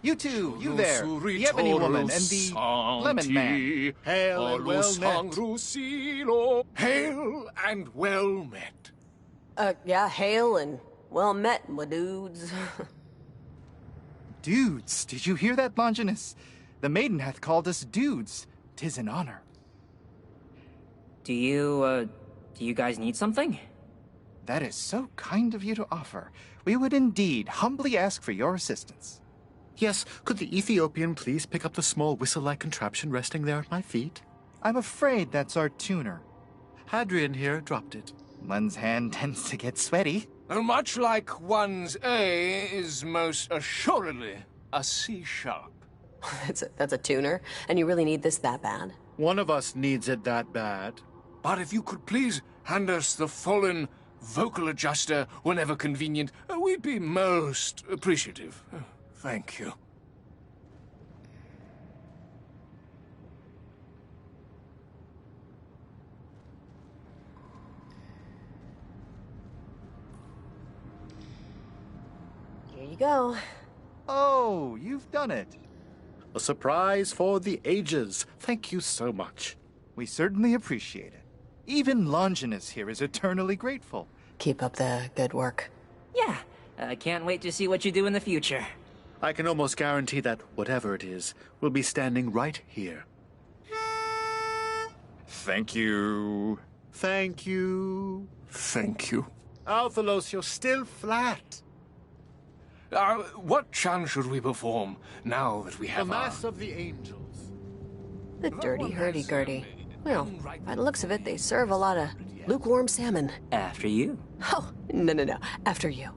You two, you there, the ebony woman and the lemon man. Hail and well met. Hail and well met. Yeah, hail and well met, my dudes. Dudes, did you hear that, Longinus? The maiden hath called us dudes. 'Tis an honor. Do you guys need something? That is so kind of you to offer. We would indeed humbly ask for your assistance. Yes, could the Ethiopian please pick up the small whistle-like contraption resting there at my feet? I'm afraid that's our tuner. Hadrian here dropped it. One's hand tends to get sweaty. Much like one's A is most assuredly a C-sharp. That's a tuner, and you really need this that bad? One of us needs it that bad. But if you could please hand us the fallen vocal adjuster whenever convenient, we'd be most appreciative. Thank you. Here you go. Oh, you've done it. A surprise for the ages. Thank you so much. We certainly appreciate it. Even Longinus here is eternally grateful. Keep up the good work. Yeah, I can't wait to see what you do in the future. I can almost guarantee that whatever it is, will be standing right here. Thank you. Thank you. Thank you. Alphalos, you're still flat. What chant should we perform now that we have The Mass of the Angels. The dirty hurdy-gurdy. Well, by the looks of it, they serve a lot of lukewarm salmon. After you. Oh, no. After you.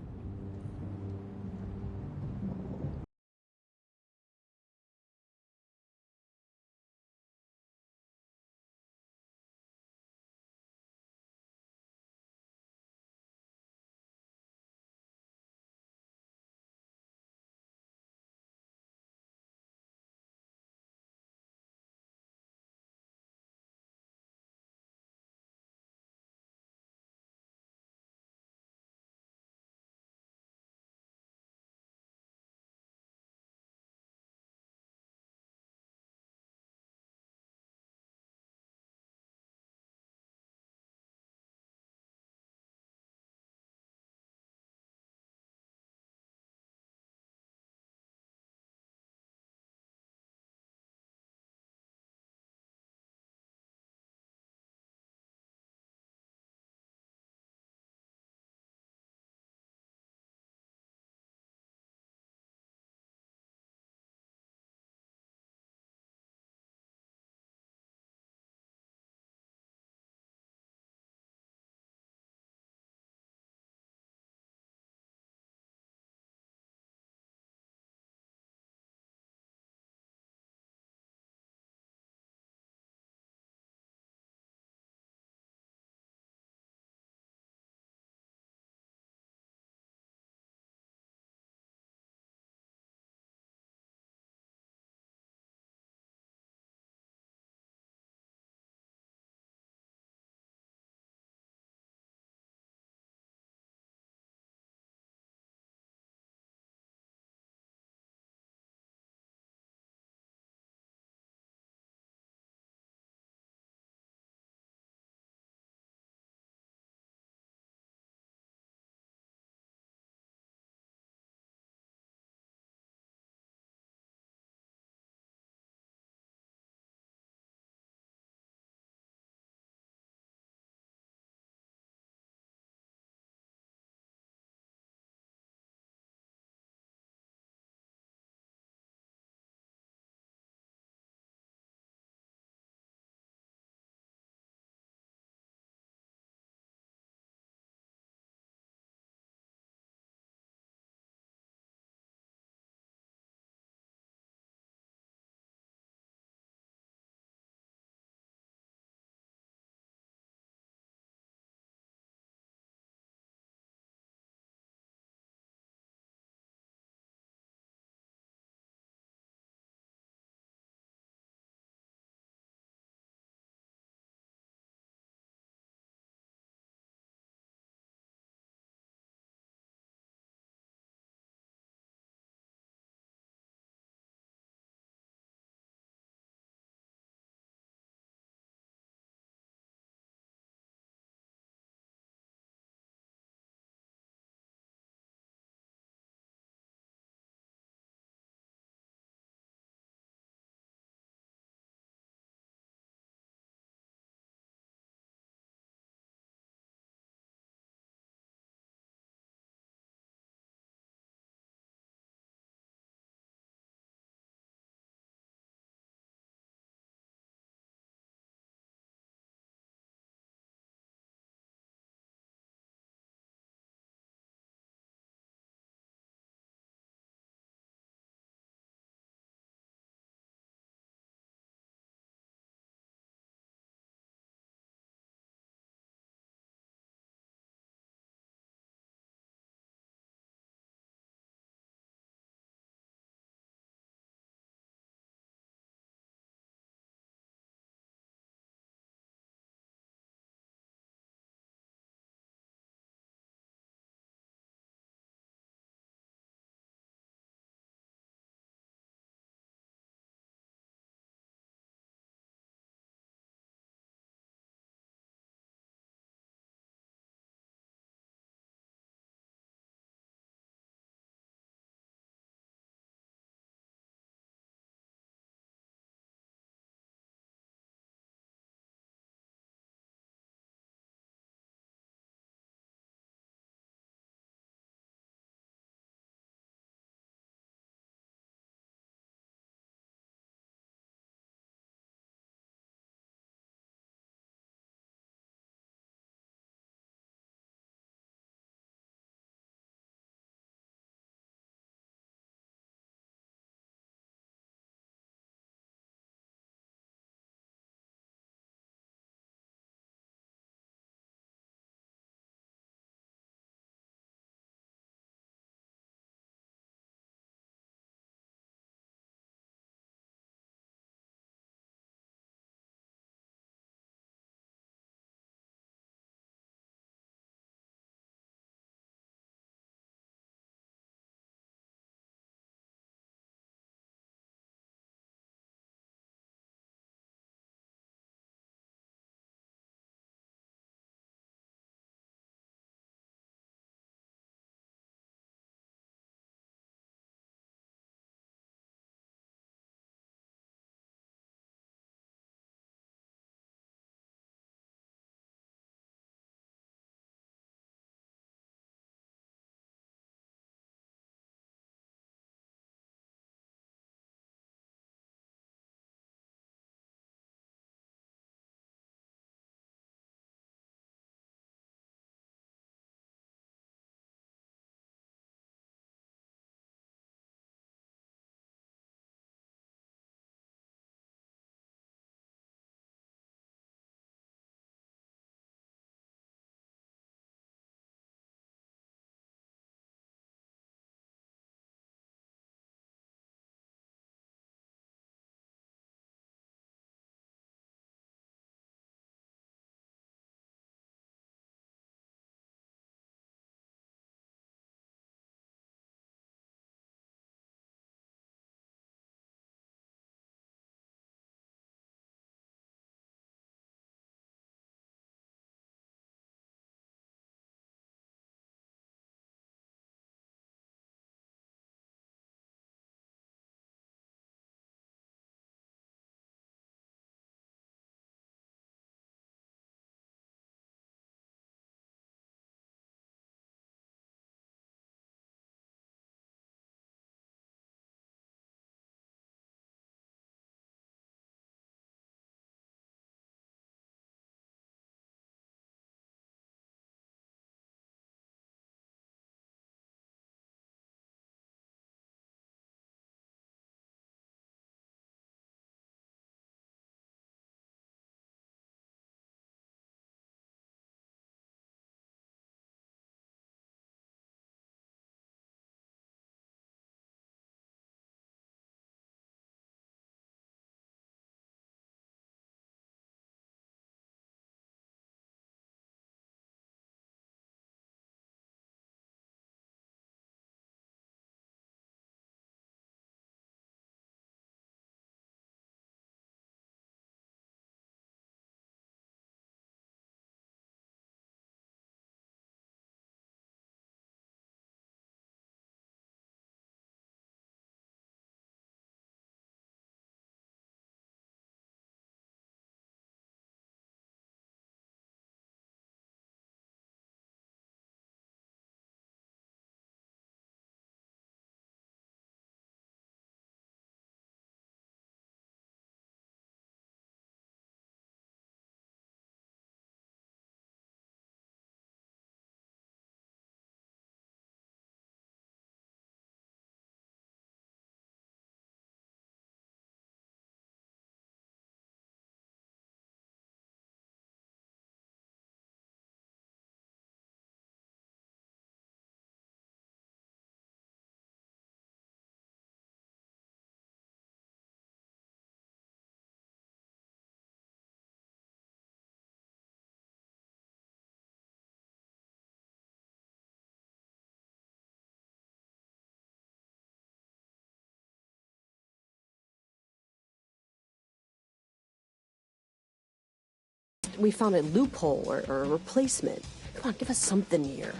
we found a loophole or a replacement. Come on, give us something here.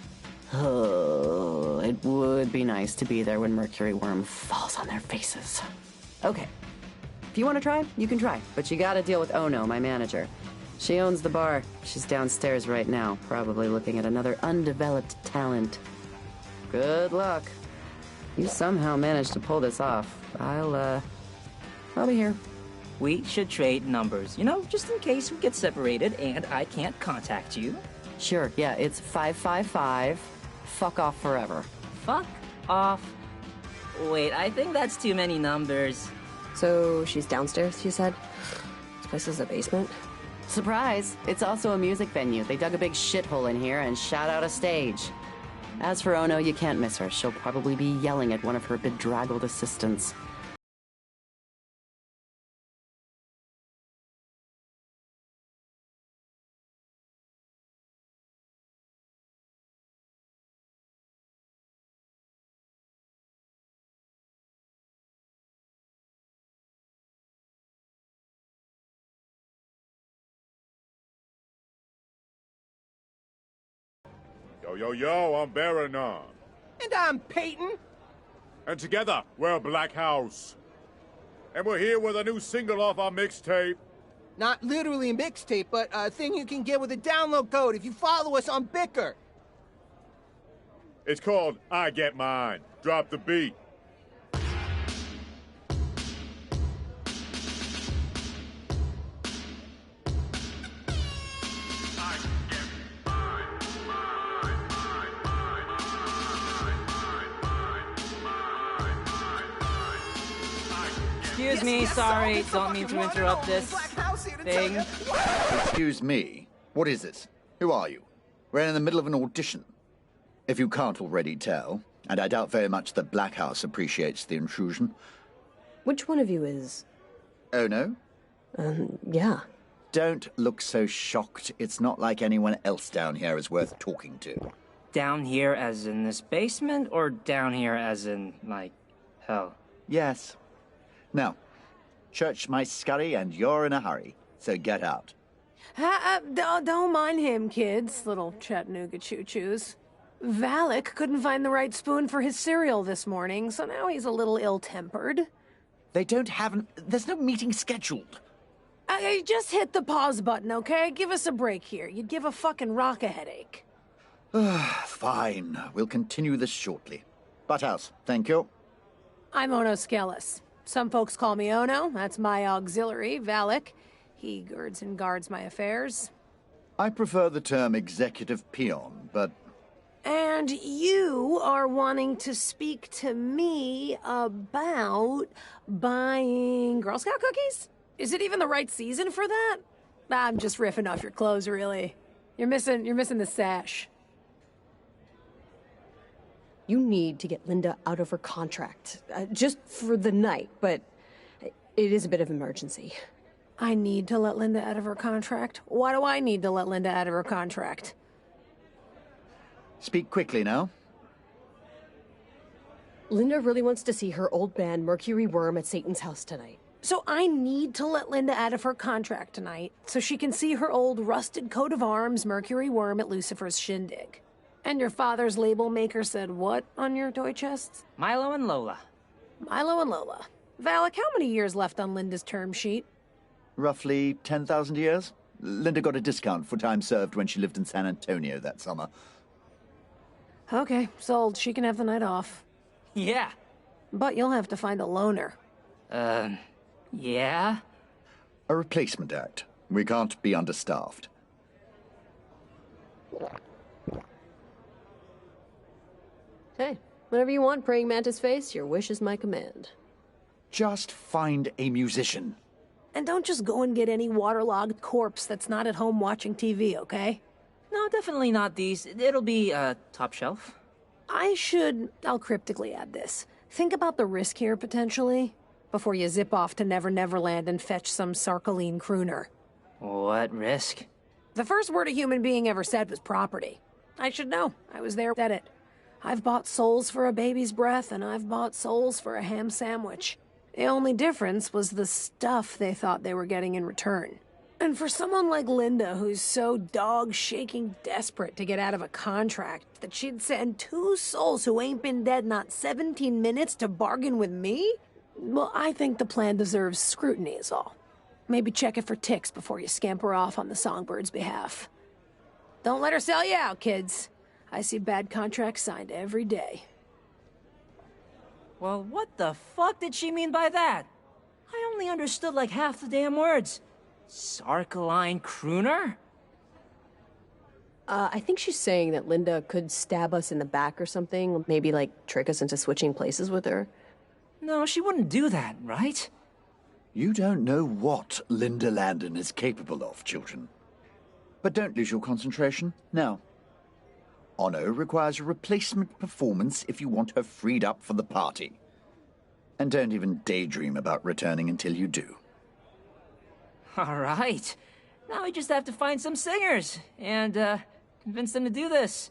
Oh, it would be nice to be there when Mercury Worm falls on their faces. Okay. If you want to try, you can try, but you gotta deal with Ono, my manager. She owns the bar. She's downstairs right now, probably looking at another undeveloped talent. Good luck. You somehow managed to pull this off. I'll be here. We should trade numbers, just in case we get separated and I can't contact you. Sure, yeah, it's 555. Fuck off forever. Fuck off. Wait, I think that's too many numbers. So she's downstairs, you said? This place is a basement? Surprise! It's also a music venue. They dug a big shithole in here and shot out a stage. As for Ono, you can't miss her. She'll probably be yelling at one of her bedraggled assistants. Yo, I'm Baranon. And I'm Peyton. And together, we're Black House. And we're here with a new single off our mixtape. Not literally a mixtape, but a thing you can get with a download code if you follow us on Bicker. It's called I Get Mine. Drop the beat. Excuse me, sorry, don't mean to interrupt this thing. Excuse me? What is this? Who are you? We're in the middle of an audition. If you can't already tell, and I doubt very much that Black House appreciates the intrusion. Which one of you is... Oh, no? Yeah. Don't look so shocked. It's not like anyone else down here is worth talking to. Down here as in this basement, or down here as in, like, hell? Yes. Now, church my scurry and you're in a hurry, so get out. Don't mind him, kids, little Chattanooga choo-choos. Valak couldn't find the right spoon for his cereal this morning, so now he's a little ill-tempered. They don't have there's no meeting scheduled. Just hit the pause button, okay? Give us a break here. You'd give a fucking rock a headache. Fine. We'll continue this shortly. Butthouse, thank you. I'm Ono Skelis. Some folks call me Ono. That's my auxiliary, Valak. He girds and guards my affairs. I prefer the term executive peon, but... And you are wanting to speak to me about buying Girl Scout cookies? Is it even the right season for that? I'm just riffing off your clothes, really. You're missing the sash. You need to get Linda out of her contract. Just for the night, but it is a bit of an emergency. I need to let Linda out of her contract? Why do I need to let Linda out of her contract? Speak quickly now. Linda really wants to see her old band Mercury Worm at Satan's house tonight. So I need to let Linda out of her contract tonight so she can see her old rusted coat of arms Mercury Worm at Lucifer's shindig. And your father's label maker said what on your toy chests? Milo and Lola. Milo and Lola. Valak, how many years left on Linda's term sheet? Roughly 10,000 years. Linda got a discount for time served when she lived in San Antonio that summer. Okay, sold. She can have the night off. Yeah. But you'll have to find a loner. Yeah? A replacement act. We can't be understaffed. Hey, whenever you want, Praying Mantis Face, your wish is my command. Just find a musician. And don't just go and get any waterlogged corpse that's not at home watching TV, okay? No, definitely not these. It'll be, top shelf. I'll cryptically add this. Think about the risk here, potentially, before you zip off to Never Neverland and fetch some Sarkaline crooner. What risk? The first word a human being ever said was property. I should know. I was there at it. I've bought souls for a baby's breath, and I've bought souls for a ham sandwich. The only difference was the stuff they thought they were getting in return. And for someone like Linda, who's so dog-shaking desperate to get out of a contract, that she'd send two souls who ain't been dead not 17 minutes to bargain with me? Well, I think the plan deserves scrutiny is all. Maybe check it for ticks before you scamper off on the Songbird's behalf. Don't let her sell you out, kids. I see bad contracts signed every day. Well, what the fuck did she mean by that? I only understood like half the damn words. Sarkaline crooner? I think she's saying that Linda could stab us in the back or something. Maybe, like, trick us into switching places with her. No, she wouldn't do that, right? You don't know what Linda Landon is capable of, children. But don't lose your concentration. Now, Ono requires a replacement performance if you want her freed up for the party. And don't even daydream about returning until you do. All right. Now we just have to find some singers and convince them to do this.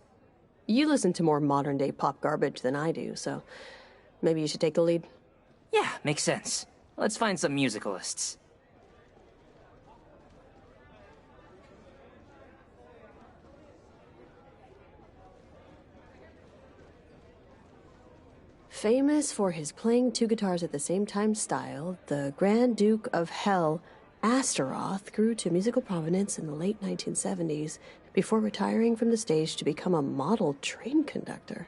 You listen to more modern-day pop garbage than I do, so maybe you should take the lead. Yeah, makes sense. Let's find some musicalists. Famous for his playing two guitars at the same time style, the Grand Duke of Hell, Astaroth, grew to musical prominence in the late 1970s before retiring from the stage to become a model train conductor.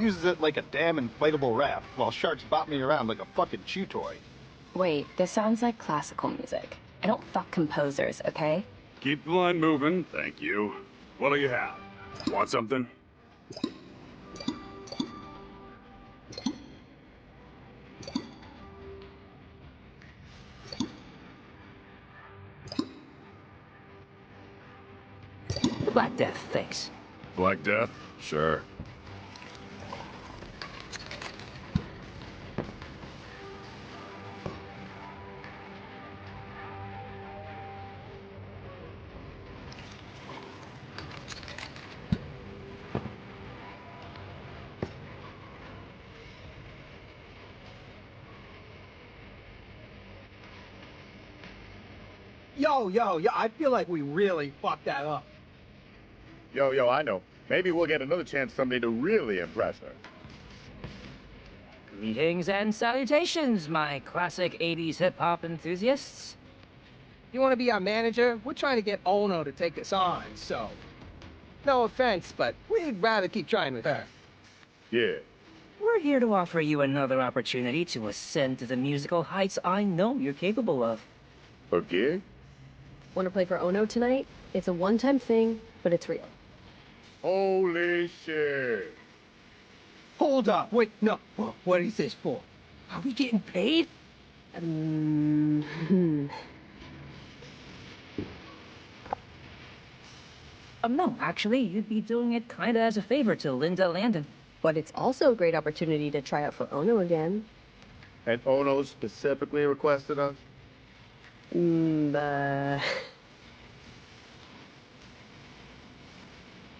Uses it like a damn inflatable raft while sharks bop me around like a fucking chew toy. Wait, this sounds like classical music. I don't fuck composers, okay? Keep the line moving, thank you. What do you have? Want something? Black Death, thanks. Black Death? Sure. Yo, I feel like we really fucked that up. Yo, I know. Maybe we'll get another chance someday to really impress her. Greetings and salutations, my classic 80s hip-hop enthusiasts. You want to be our manager? We're trying to get Ono to take us on, so... No offense, but we'd rather keep trying with her. Yeah. We're here to offer you another opportunity to ascend to the musical heights I know you're capable of. A gig? Want to play for Ono tonight? It's a one-time thing, but it's real. Holy shit. Hold up, wait, no. What is this for? Are we getting paid? No, actually, you'd be doing it kinda as a favor to Linda Landon. But it's also a great opportunity to try out for Ono again. And Ono specifically requested us?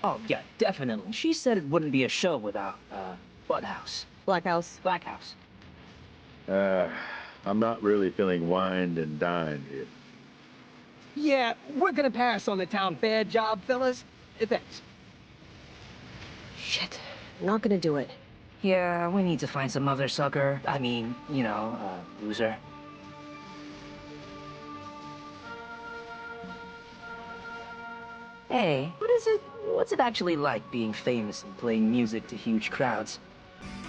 Oh, yeah, definitely. She said it wouldn't be a show without, Bloodhouse. Black House. Black House. I'm not really feeling wined and dined here. Yeah, we're gonna pass on the town fair job, fellas. Thanks. Shit, not gonna do it. Yeah, we need to find some other sucker. I mean, loser. Hey, what's it actually like being famous and playing music to huge crowds?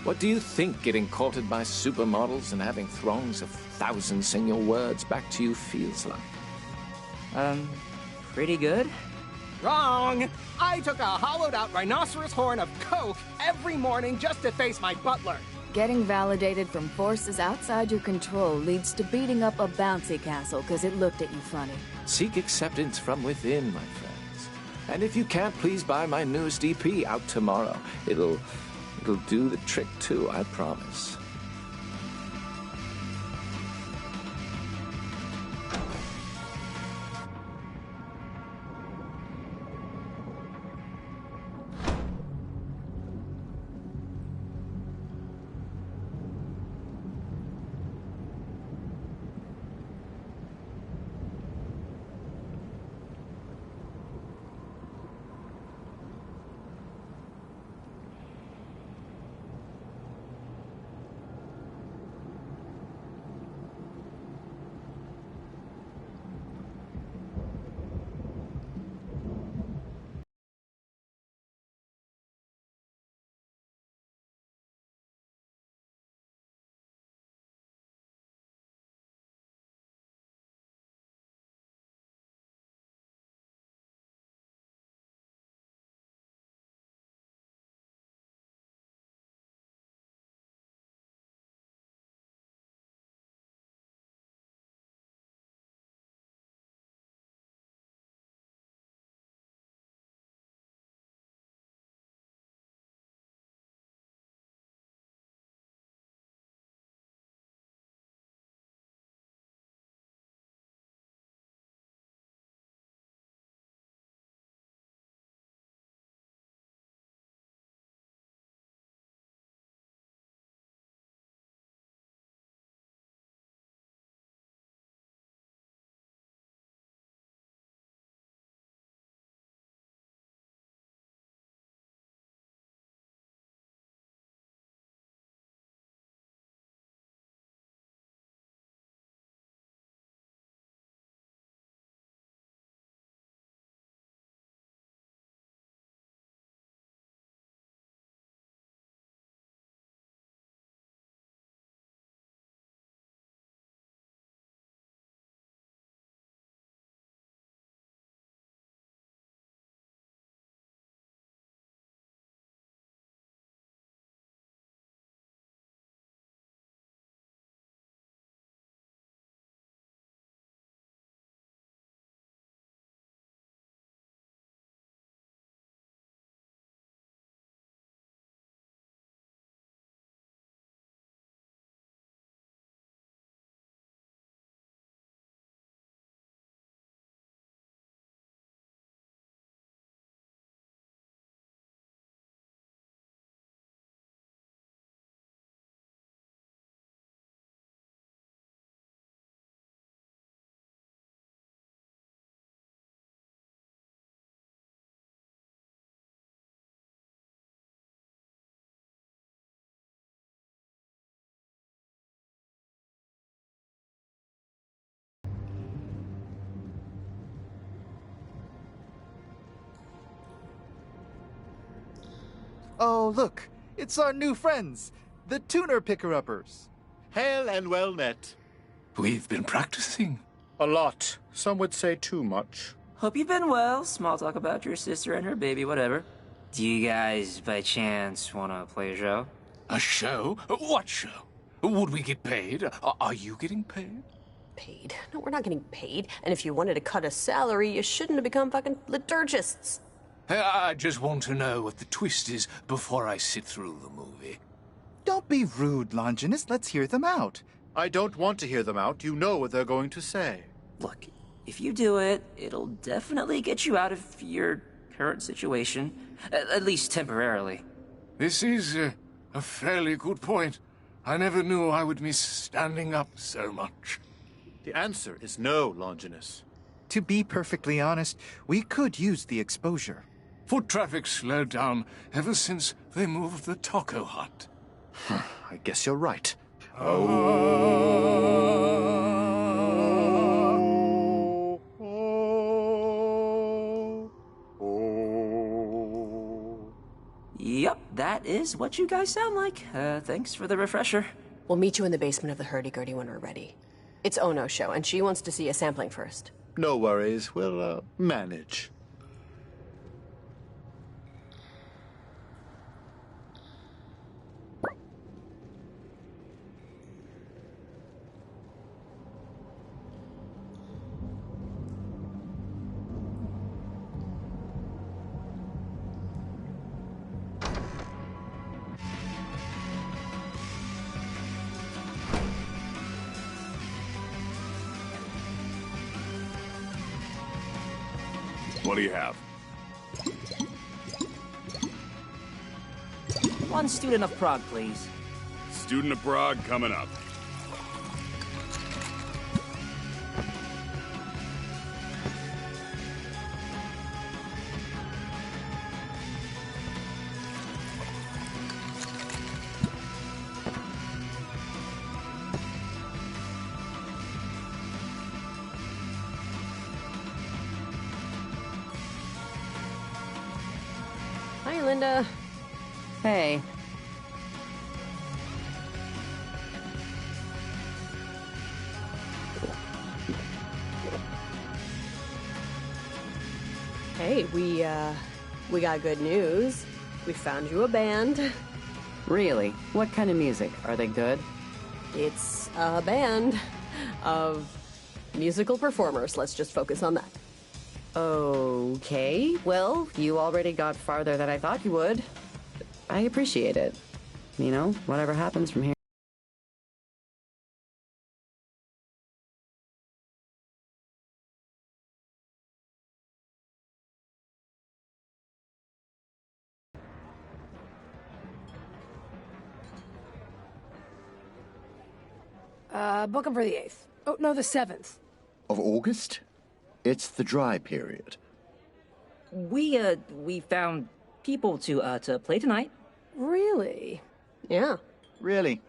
What do you think getting courted by supermodels and having throngs of thousands sing your words back to you feels like? Pretty good. Wrong! I took a hollowed-out rhinoceros horn of coke every morning just to face my butler. Getting validated from forces outside your control leads to beating up a bouncy castle because it looked at you funny. Seek acceptance from within, my friends. And if you can't, please buy my newest EP out tomorrow. It'll do the trick too, I promise. Oh, look, it's our new friends, the tuner picker-uppers. Hail and well met. We've been practicing. A lot. Some would say too much. Hope you've been well. Small talk about your sister and her baby, whatever. Do you guys, by chance, want to play a show? A show? What show? Would we get paid? Are you getting paid? Paid? No, we're not getting paid. And if you wanted to cut a salary, you shouldn't have become fucking liturgists. I just want to know what the twist is before I sit through the movie. Don't be rude, Longinus. Let's hear them out. I don't want to hear them out. You know what they're going to say. Look, if you do it, it'll definitely get you out of your current situation. At least temporarily. This is a fairly good point. I never knew I would miss standing up so much. The answer is no, Longinus. To be perfectly honest, we could use the exposure. Foot traffic slowed down ever since they moved the taco hut. I guess you're right. That's what you guys sound like. Thanks for the refresher. We'll meet you in the basement of the hurdy-gurdy when we're ready. It's Ono's show, and she wants to see a sampling first. No worries. We'll, manage. What do you have? One student of Prague, please. Student of Prague coming up. Hi, Linda. Hey. Hey, we got good news. We found you a band. Really? What kind of music? Are they good? It's a band of musical performers. Let's just focus on that. Okay, well, you already got farther than I thought you would. I appreciate it. You know, whatever happens from here. Book 'em for the 8th. Oh, no, the 7th. Of August? It's the dry period. We found people to play tonight. Really? Yeah. Really?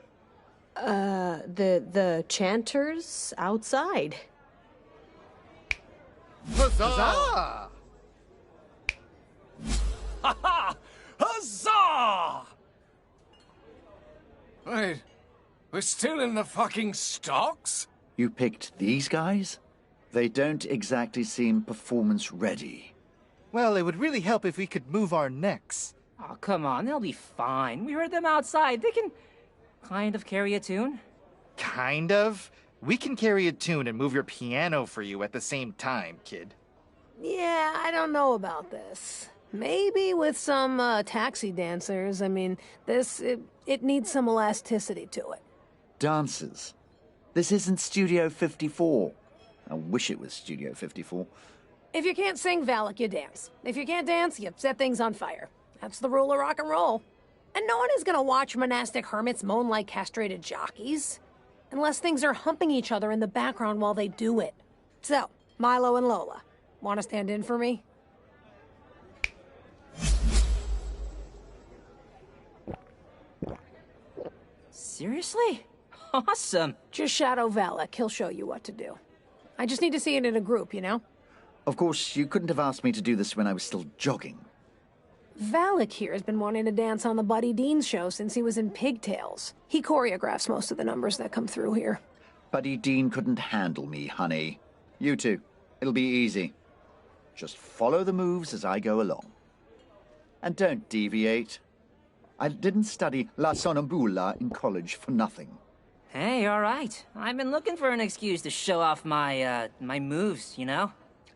The chanters outside. Huzzah! Ha-ha! Huzzah! Wait, we're still in the fucking stocks? You picked these guys? They don't exactly seem performance ready. Well, it would really help if we could move our necks. Oh, come on, they'll be fine. We heard them outside. They can kind of carry a tune. Kind of. We can carry a tune and move your piano for you at the same time, kid. Yeah, I don't know about this. Maybe with some taxi dancers. I mean, it needs some elasticity to it. Dancers. This isn't Studio 54. I wish it was Studio 54. If you can't sing, Valak, you dance. If you can't dance, you set things on fire. That's the rule of rock and roll. And no one is gonna watch monastic hermits moan like castrated jockeys. Unless things are humping each other in the background while they do it. So, Milo and Lola, wanna stand in for me? Seriously? Awesome. Just shadow Valak, he'll show you what to do. I just need to see it in a group, you know? Of course, you couldn't have asked me to do this when I was still jogging. Valak here has been wanting to dance on the Buddy Dean show since he was in Pigtails. He choreographs most of the numbers that come through here. Buddy Dean couldn't handle me, honey. You two. It'll be easy. Just follow the moves as I go along. And don't deviate. I didn't study La Sonnambula in college for nothing. Hey, all right. I've been looking for an excuse to show off my moves, you know?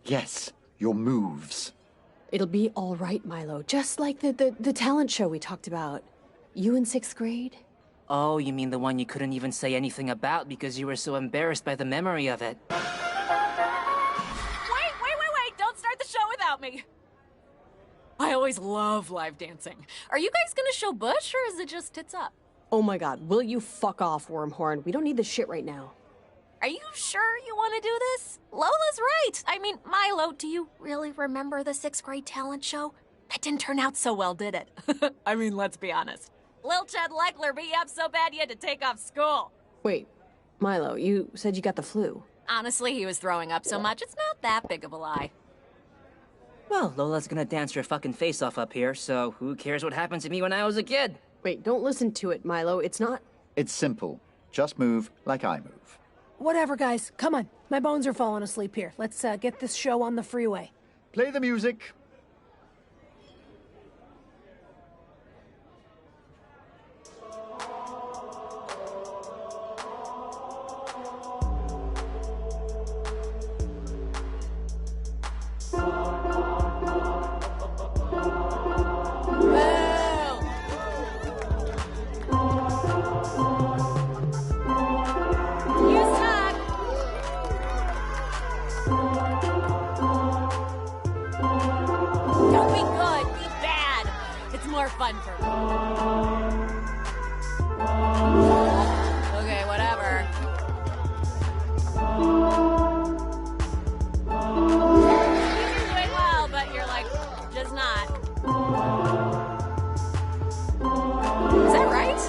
Yes, your moves. It'll be all right, Milo. Just like the talent show we talked about. You in 6th grade? Oh, you mean the one you couldn't even say anything about because you were so embarrassed by the memory of it. Wait! Don't start the show without me! I always love live dancing. Are you guys gonna show Bush, or is it just tits up? Oh my god, will you fuck off, Wormhorn? We don't need this shit right now. Are you sure you want to do this? Lola's right. I mean, Milo, do you really remember the 6th grade talent show? That didn't turn out so well, did it? I mean, let's be honest. Lil Chad Leckler beat you up so bad you had to take off school. Wait, Milo, you said you got the flu. Honestly, he was throwing up so much, it's not that big of a lie. Well, Lola's gonna dance her fucking face off up here, so who cares what happened to me when I was a kid? Wait, don't listen to it, Milo. It's not... It's simple. Just move like I move. Whatever, guys. Come on. My bones are falling asleep here. Let's get this show on the freeway. Play the music. Don't be good, be bad. It's more fun for me. Okay, whatever. You're doing well, but you're like, just not. Is that right?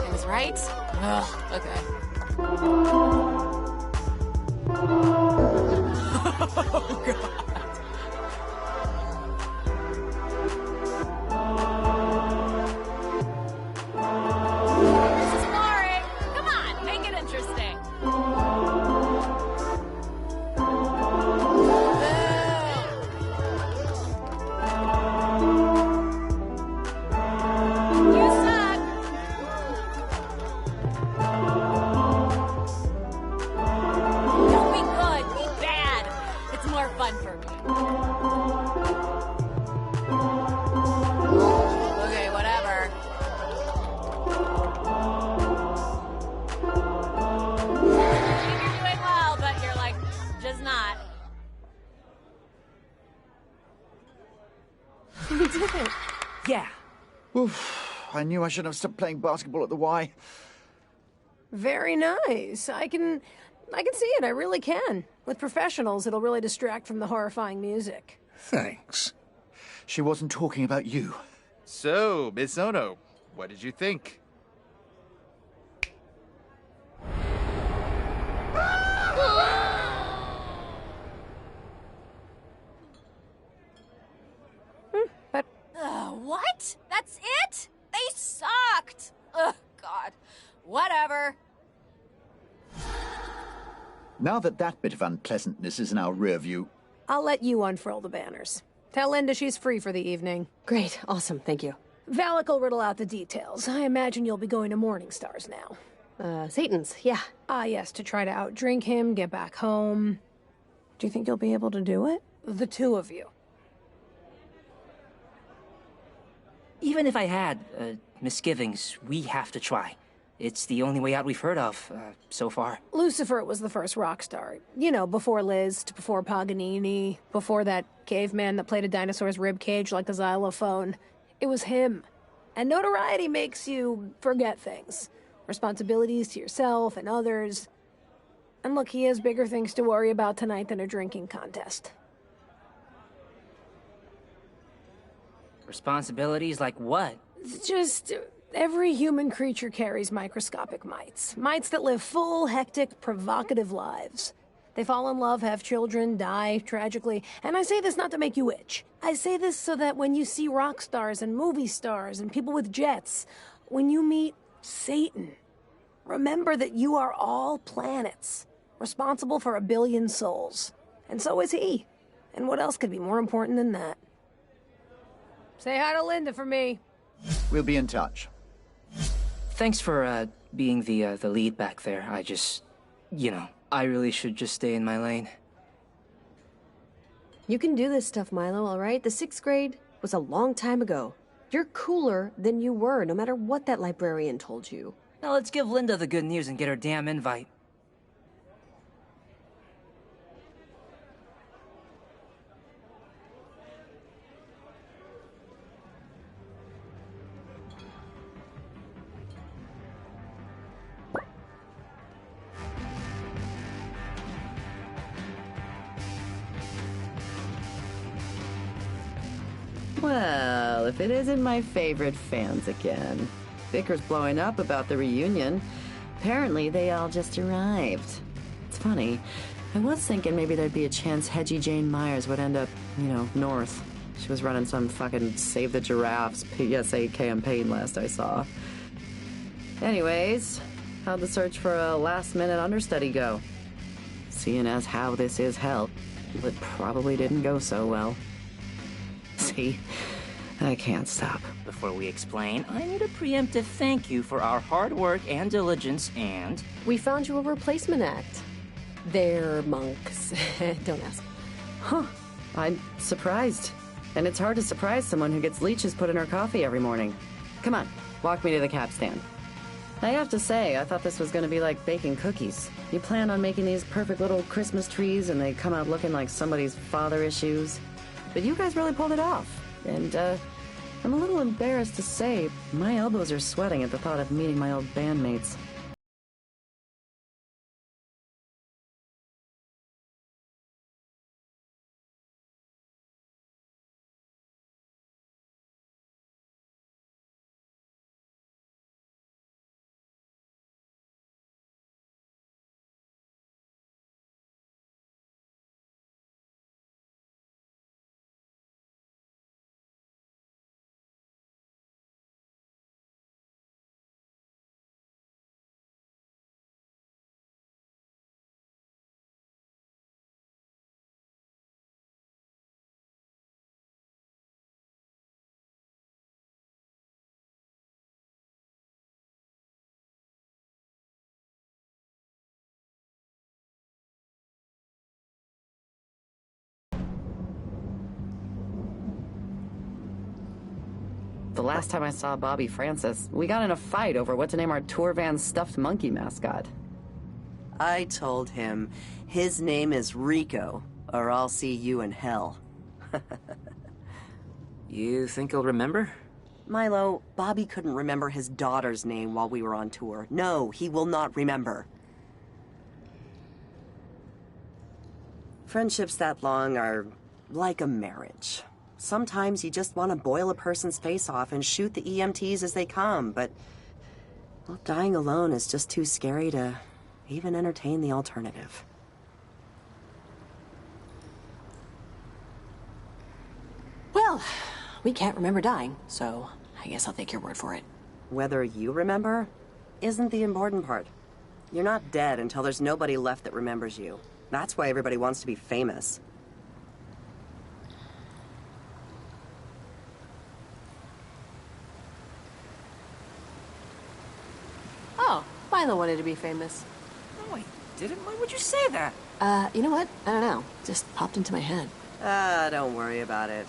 It was right? Ugh, okay. Oh, God. This is boring. Come on, make it interesting. You suck. Don't be good, be bad. It's more fun for me. Okay, whatever. You're doing well, but you're like, just not. We did it. Yeah. Oof, I knew I should have stopped playing basketball at the Y. Very nice. I can see it. I really can. With professionals, it'll really distract from the horrifying music. Thanks. She wasn't talking about you. So, Miss Ono, what did you think? What? That's it? They sucked. Ugh, God. Whatever. Now that that bit of unpleasantness is in our rear view, I'll let you unfurl the banners. Tell Linda she's free for the evening. Great. Awesome. Thank you. Valak will riddle out the details. I imagine you'll be going to Morningstar's now. Satan's, yeah. Ah, yes, to try to outdrink him, get back home. Do you think you'll be able to do it? The two of you. Even if I had misgivings, we have to try. It's the only way out we've heard of so far. Lucifer was the first rock star. You know, before Liszt, before Paganini, before that caveman that played a dinosaur's ribcage like a xylophone. It was him. And notoriety makes you forget things. Responsibilities to yourself and others. And look, he has bigger things to worry about tonight than a drinking contest. Responsibilities like what? Just every human creature carries microscopic mites. Mites that live full, hectic, provocative lives. They fall in love, have children, die tragically. And I say this not to make you itch. I say this so that when you see rock stars and movie stars and people with jets, when you meet Satan, remember that you are all planets, responsible for 1 billion souls. And so is he. And what else could be more important than that? Say hi to Linda for me. we'll be in touch. Thanks for being the lead back there. I just, I really should just stay in my lane. You can do this stuff, Milo, all right? The 6th grade was a long time ago. You're cooler than you were, no matter what that librarian told you. Now let's give Linda the good news and get her damn invite. Well, if it isn't my favorite fans again. Vickers blowing up about the reunion. Apparently, they all just arrived. It's funny. I was thinking maybe there'd be a chance Hedgie Jane Myers would end up, north. She was running some fucking Save the Giraffes PSA campaign last I saw. Anyways, how'd the search for a last-minute understudy go? Seeing as how this is hell, it probably didn't go so well. See? I can't stop. Before we explain, I need a preemptive thank you for our hard work and diligence and... We found you a replacement act. They're monks. Don't ask. Huh. I'm surprised. And it's hard to surprise someone who gets leeches put in her coffee every morning. Come on, walk me to the cap stand. I have to say, I thought this was going to be like baking cookies. You plan on making these perfect little Christmas trees and they come out looking like somebody's father issues. But you guys really pulled it off. And, I'm a little embarrassed to say, my elbows are sweating at the thought of meeting my old bandmates. The last time I saw Bobby Francis, we got in a fight over what to name our tour van's stuffed monkey mascot. I told him his name is Rico, or I'll see you in hell. You think he'll remember? Milo, Bobby couldn't remember his daughter's name while we were on tour. No, he will not remember. Friendships that long are like a marriage. Sometimes you just want to boil a person's face off and shoot the EMTs as they come, but well, dying alone is just too scary to even entertain the alternative. Well, we can't remember dying, so I guess I'll take your word for it. Whether you remember isn't the important part. You're not dead until there's nobody left that remembers you. That's why everybody wants to be famous. Oh, Milo wanted to be famous. No, I didn't. Why would you say that? You know what? I don't know. Just popped into my head. Don't worry about it.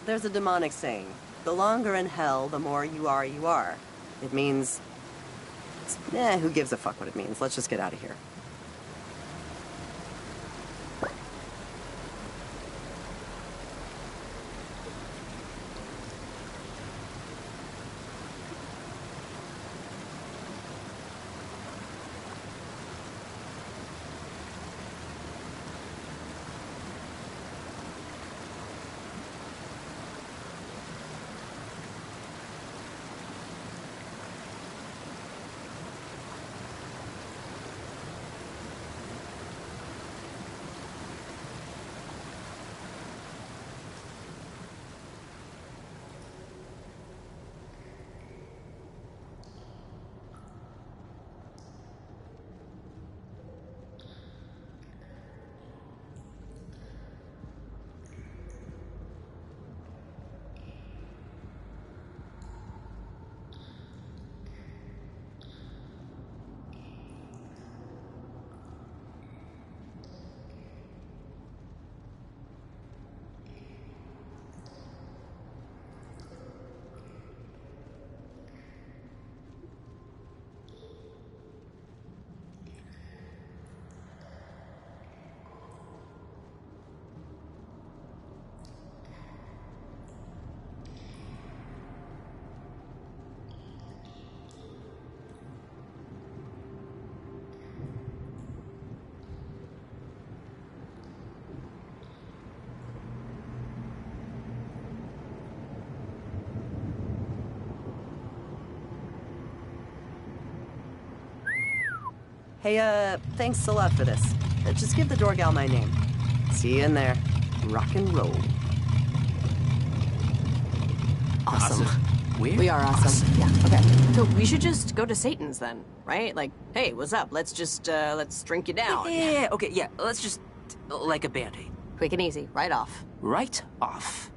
There's a demonic saying, the longer in hell, the more you are, you are. It means... who gives a fuck what it means? Let's just get out of here. Hey, thanks a lot for this. Just give the door gal my name. See you in there. Rock and roll. Awesome. We are awesome. Yeah, okay. So we should just go to Satan's then, right? Like, hey, what's up? Let's just, let's drink you down. Yeah, okay, yeah. Let's just... like a Band-Aid. Quick and easy, right off. Right off.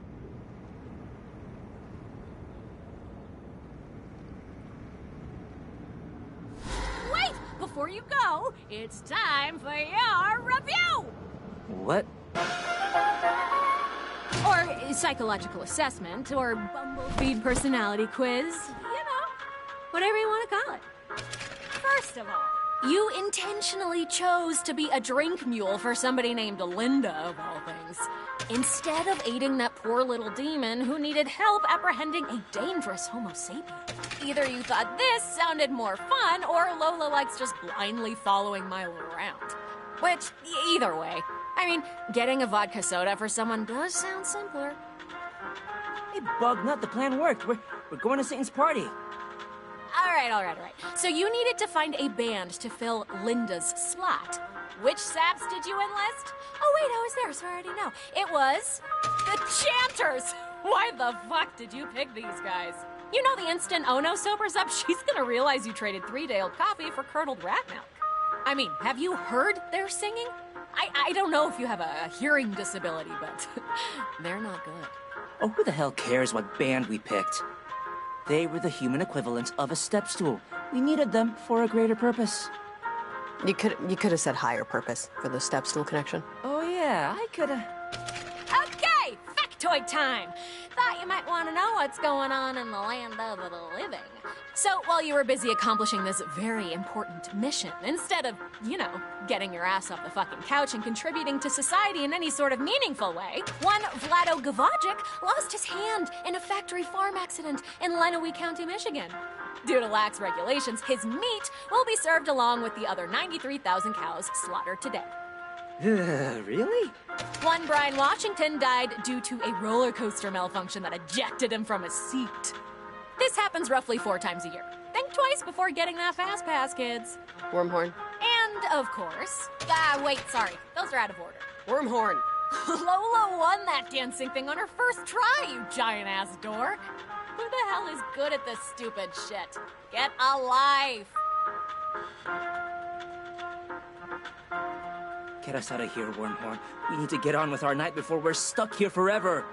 Wait! Before you go, it's time for your review! What? Or psychological assessment, or bumblebee personality quiz. You know, whatever you want to call it. First of all, you intentionally chose to be a drink mule for somebody named Linda, of all things, instead of aiding that poor little demon who needed help apprehending a dangerous Homo sapien. Either you thought this sounded more fun, or Lola likes just blindly following Milo around. Which, either way, I mean, getting a vodka soda for someone does sound simpler. Hey, Bugnut, the plan worked. We're going to Satan's party. All right. So you needed to find a band to fill Linda's slot. Which saps did you enlist? Oh, wait, I was there, so I already know. It was the Chanters. Why the fuck did you pick these guys? You know the instant Ono sobers up, she's gonna realize you traded 3-day-old coffee for curdled rat milk. I mean, have you heard their singing? I don't know if you have a hearing disability, but they're not good. Oh, who the hell cares what band we picked? They were the human equivalent of a step stool. We needed them for a greater purpose. You could have said higher purpose for the step stool connection. Oh yeah, I coulda. Okay, factoid time. Thought you might want to know what's going on in the land of the living. So while you were busy accomplishing this very important mission, instead of, you know, getting your ass off the fucking couch and contributing to society in any sort of meaningful way, one Vlado Gavajic lost his hand in a factory farm accident in Lenawee County, Michigan. Due to lax regulations, his meat will be served along with the other 93,000 cows slaughtered today. Really? One Brian Washington died due to a roller coaster malfunction that ejected him from his seat. This happens roughly 4 times a year. Think twice before getting that fast pass, kids. Wormhorn. And, of course... wait, sorry. Those are out of order. Wormhorn. Lola won that dancing thing on her first try, you giant-ass dork. Who the hell is good at this stupid shit? Get a life! Get us out of here, Wormhorn. We need to get on with our night before we're stuck here forever.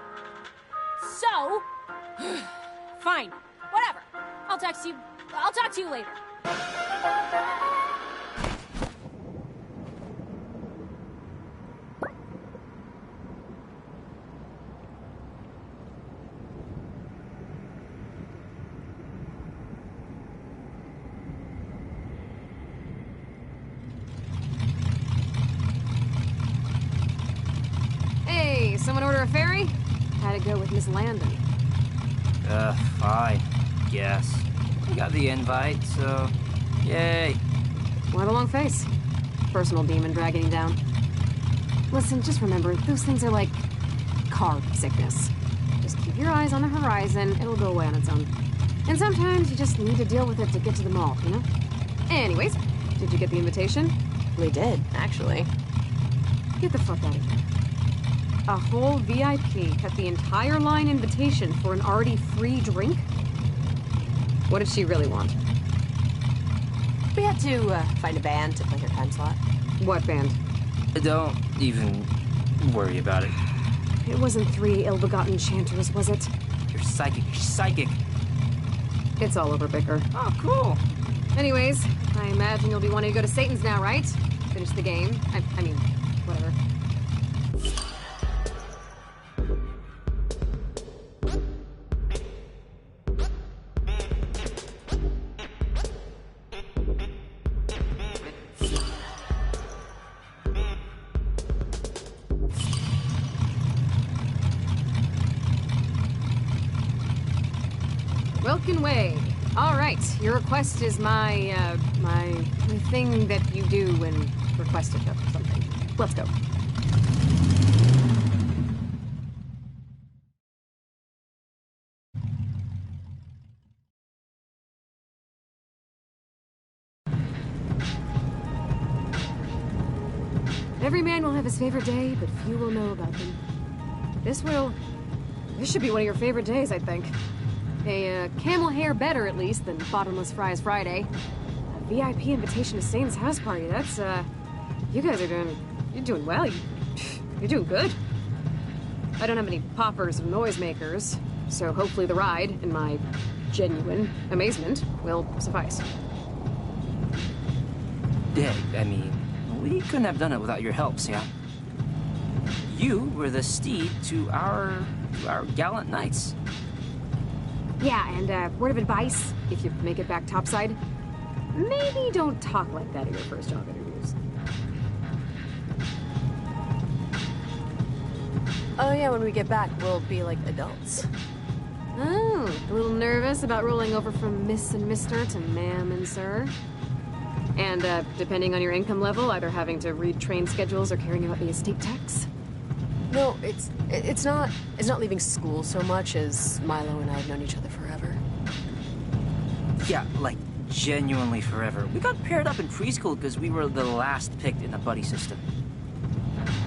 So... fine. Whatever. I'll talk to you later. Hey, someone order a ferry? How'd it go with Miss Landon? Fine. Guess. I got the invite, so... Yay. Why the long face? Personal demon dragging you down. Listen, just remember, those things are like... car sickness. Just keep your eyes on the horizon, it'll go away on its own. And sometimes you just need to deal with it to get to the mall, you know? Anyways, did you get the invitation? We did, actually. Get the fuck out of here. A whole VIP cut the entire line invitation for an already free drink? What did she really want? We had to find a band to play her time slot. What band? Don't even worry about it. It wasn't 3 ill-begotten chanters, was it? You're psychic. You're psychic. It's all over, Bicker. Oh, cool. Anyways, I imagine you'll be wanting to go to Satan's now, right? Finish the game. I mean, whatever. Welkin Way. All right, your request is my thing that you do when requested of something. Let's go. Every man will have his favorite day, but few will know about them. This should be one of your favorite days, I think. A camel hair better, at least, than bottomless fries Friday. A VIP invitation to Satan's house party. That's, you guys are you're doing well. You're doing good. I don't have any poppers or noisemakers, so hopefully the ride, in my genuine amazement, will suffice. Yeah, I mean, we couldn't have done it without your help, Sam. You were the steed to our gallant knights. Yeah, and word of advice, if you make it back topside, maybe don't talk like that at your first job interviews. Oh yeah, when we get back, we'll be like adults. Oh, a little nervous about rolling over from Miss and Mr. to Ma'am and Sir? And, depending on your income level, either having to read train schedules or carrying out the estate tax? No, it's not leaving school so much as Milo and I have known each other forever. Yeah, like, genuinely forever. We got paired up in preschool because we were the last picked in the buddy system.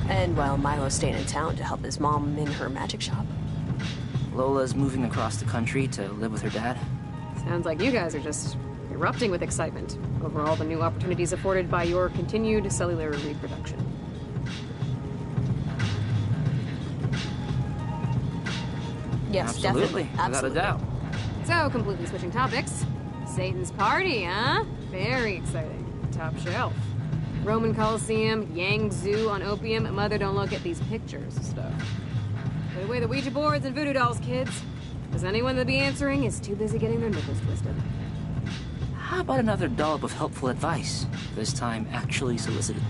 And while Milo's staying in town to help his mom in her magic shop. Lola's moving across the country to live with her dad. Sounds like you guys are just erupting with excitement over all the new opportunities afforded by your continued cellular reproduction. Yes, absolutely, definitely. Absolutely. Without a doubt. So, completely switching topics. Satan's party, huh? Very exciting. Top shelf. Roman Coliseum, Yang Zoo on opium, mother don't look at these pictures stuff. Put away the Ouija boards and voodoo dolls, kids. Because anyone that'll be answering is too busy getting their nipples twisted. How about another dollop of helpful advice? This time actually solicited.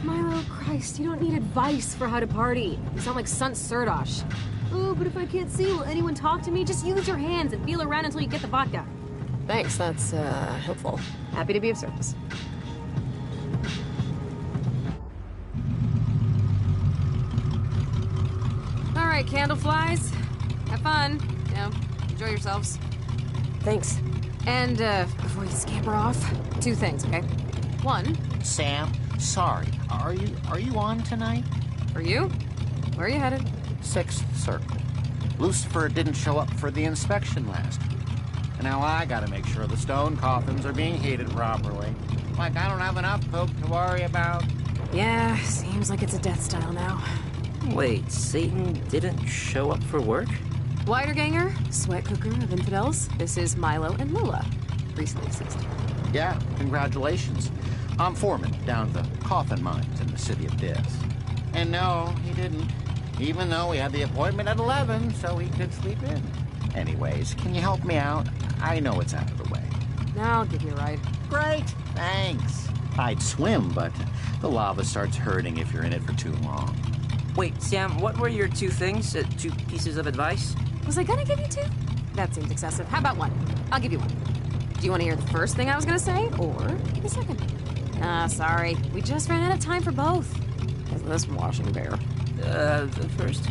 Milo, Christ, you don't need advice for how to party. You sound like Sant Sirdosh. Oh, but if I can't see, will anyone talk to me? Just use your hands and feel around until you get the vodka. Thanks, that's, helpful. Happy to be of service. All right, candleflies. Have fun. You know, enjoy yourselves. Thanks. And, before you scamper off, 2 things, okay? 1. Sam, sorry. Are you on tonight? For you? Where are you headed? 6th Circle. Lucifer didn't show up for the inspection last week. And now I gotta make sure the stone coffins are being heated properly. Like I don't have enough coke to worry about. Yeah, seems like it's a death style now. Wait, Satan didn't show up for work? Widerganger, sweat cooker of infidels. This is Milo and Lola. Recently deceased. Yeah, congratulations. I'm foreman down at the coffin mines in the city of death. And no, he didn't. Even though we had the appointment at 11, so he could sleep in. Anyways, can you help me out? I know it's out of the way. I'll give you a ride. Great, thanks. I'd swim, but the lava starts hurting if you're in it for too long. Wait, Sam, what were your 2 things? 2 pieces of advice? Was I gonna give you 2? That seems excessive. How about 1? I'll give you 1. Do you want to hear the first thing I was gonna say, or the second? Sorry. We just ran out of time for both. Because of this washing bear. The first?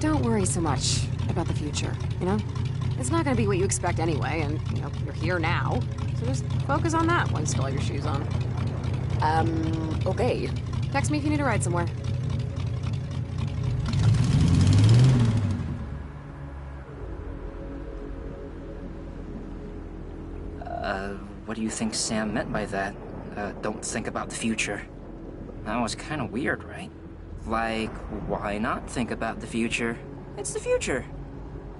Don't worry so much about the future, you know? It's not gonna be what you expect anyway, and, you know, you're here now. So just focus on that once you still have your shoes on. Okay. Text me if you need a ride somewhere. What do you think Sam meant by that? Don't think about the future. That was kind of weird, right? Like, why not think about the future? It's the future.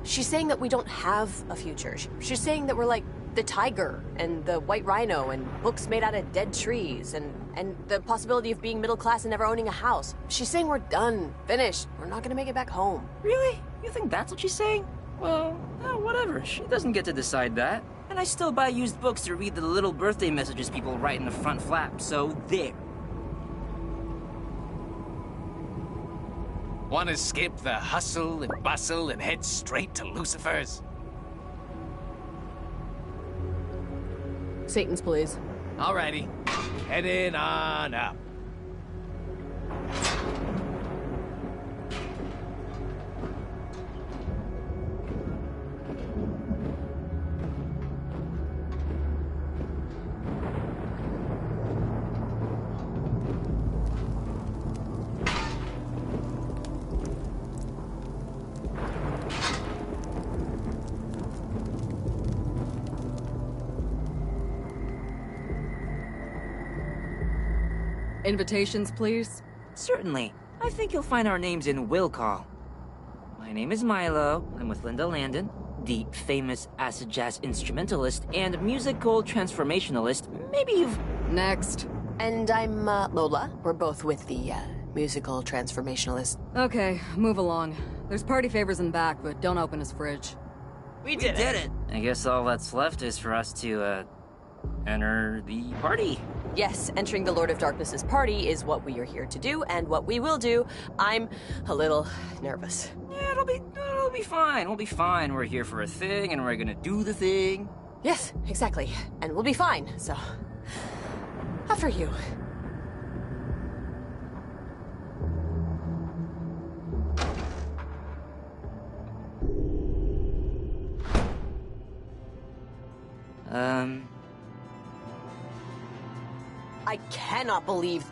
She's saying that we don't have a future. She's saying that we're like the tiger and the white rhino and books made out of dead trees and the possibility of being middle class and never owning a house. She's saying we're done, finished. We're not gonna make it back home. Really? You think that's what she's saying? Well, whatever. She doesn't get to decide that. And I still buy used books to read the little birthday messages people write in the front flap, so there. Want to skip the hustle and bustle and head straight to Lucifer's? Satan's, please. Alrighty. Heading on up. Invitations, please? Certainly. I think you'll find our names in will call. My name is Milo. I'm with Linda Landon, the famous acid jazz instrumentalist and musical transformationalist. Maybe you've... Next. And I'm Lola. We're both with the musical transformationalist. Okay, move along. There's party favors in back, but don't open his fridge. We did it! I guess all that's left is for us to, enter the party. Yes, entering the Lord of Darkness's party is what we are here to do, and what we will do. I'm a little nervous. Yeah, it'll be fine. We'll be fine. We're here for a thing, and we're gonna do the thing. Yes, exactly. And we'll be fine, so... After you. I cannot believe...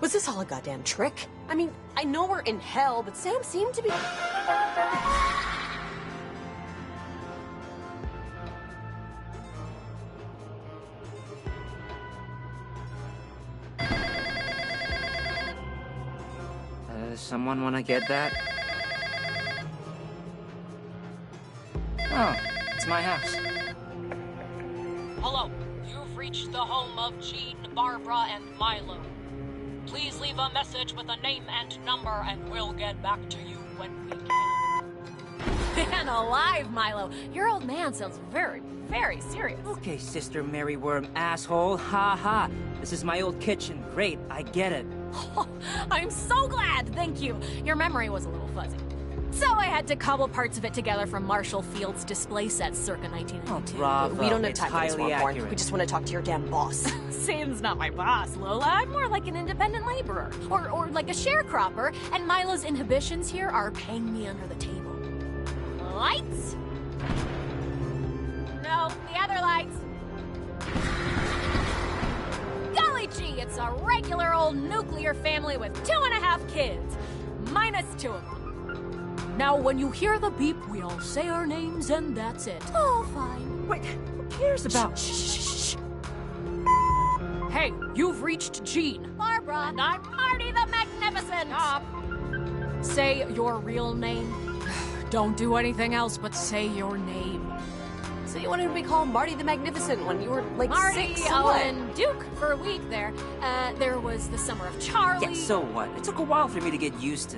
Was this all a goddamn trick? I mean, I know we're in hell, but Sam seemed to be... Someone wanna get that? Oh, it's my house. Hello, you've reached the home of Jean, Barbara, and Milo. Please leave a message with a name and number, and we'll get back to you when we can. Man alive, Milo. Your old man sounds very, very serious. Okay, Sister Mary Worm, asshole. Ha ha. This is my old kitchen. Great, I get it. I'm so glad, thank you. Your memory was a little fuzzy. So I had to cobble parts of it together from Marshall Field's display sets circa 1992. Bravo. We don't have It's time for this highly more accurate. We just want to talk to your damn boss. Sam's not my boss, Lola. I'm more like an independent laborer. Or like a sharecropper, and Milo's inhibitions here are paying me under the table. Lights? No, the other lights. Golly gee, it's a regular old nuclear family with 2.5 kids. Minus 2 of them. Now, when you hear the beep, we all say our names, and that's it. Oh, fine. Wait, who cares about... Shh. Hey, you've reached Jean. Barbara. And I'm Marty the Magnificent. Stop. Say your real name. Don't do anything else but say your name. So you wanted to be called Marty the Magnificent when you were, like, Marty 6? Owen Duke for a week there. There was the Summer of Charlie. Yeah, so what? It took a while for me to get used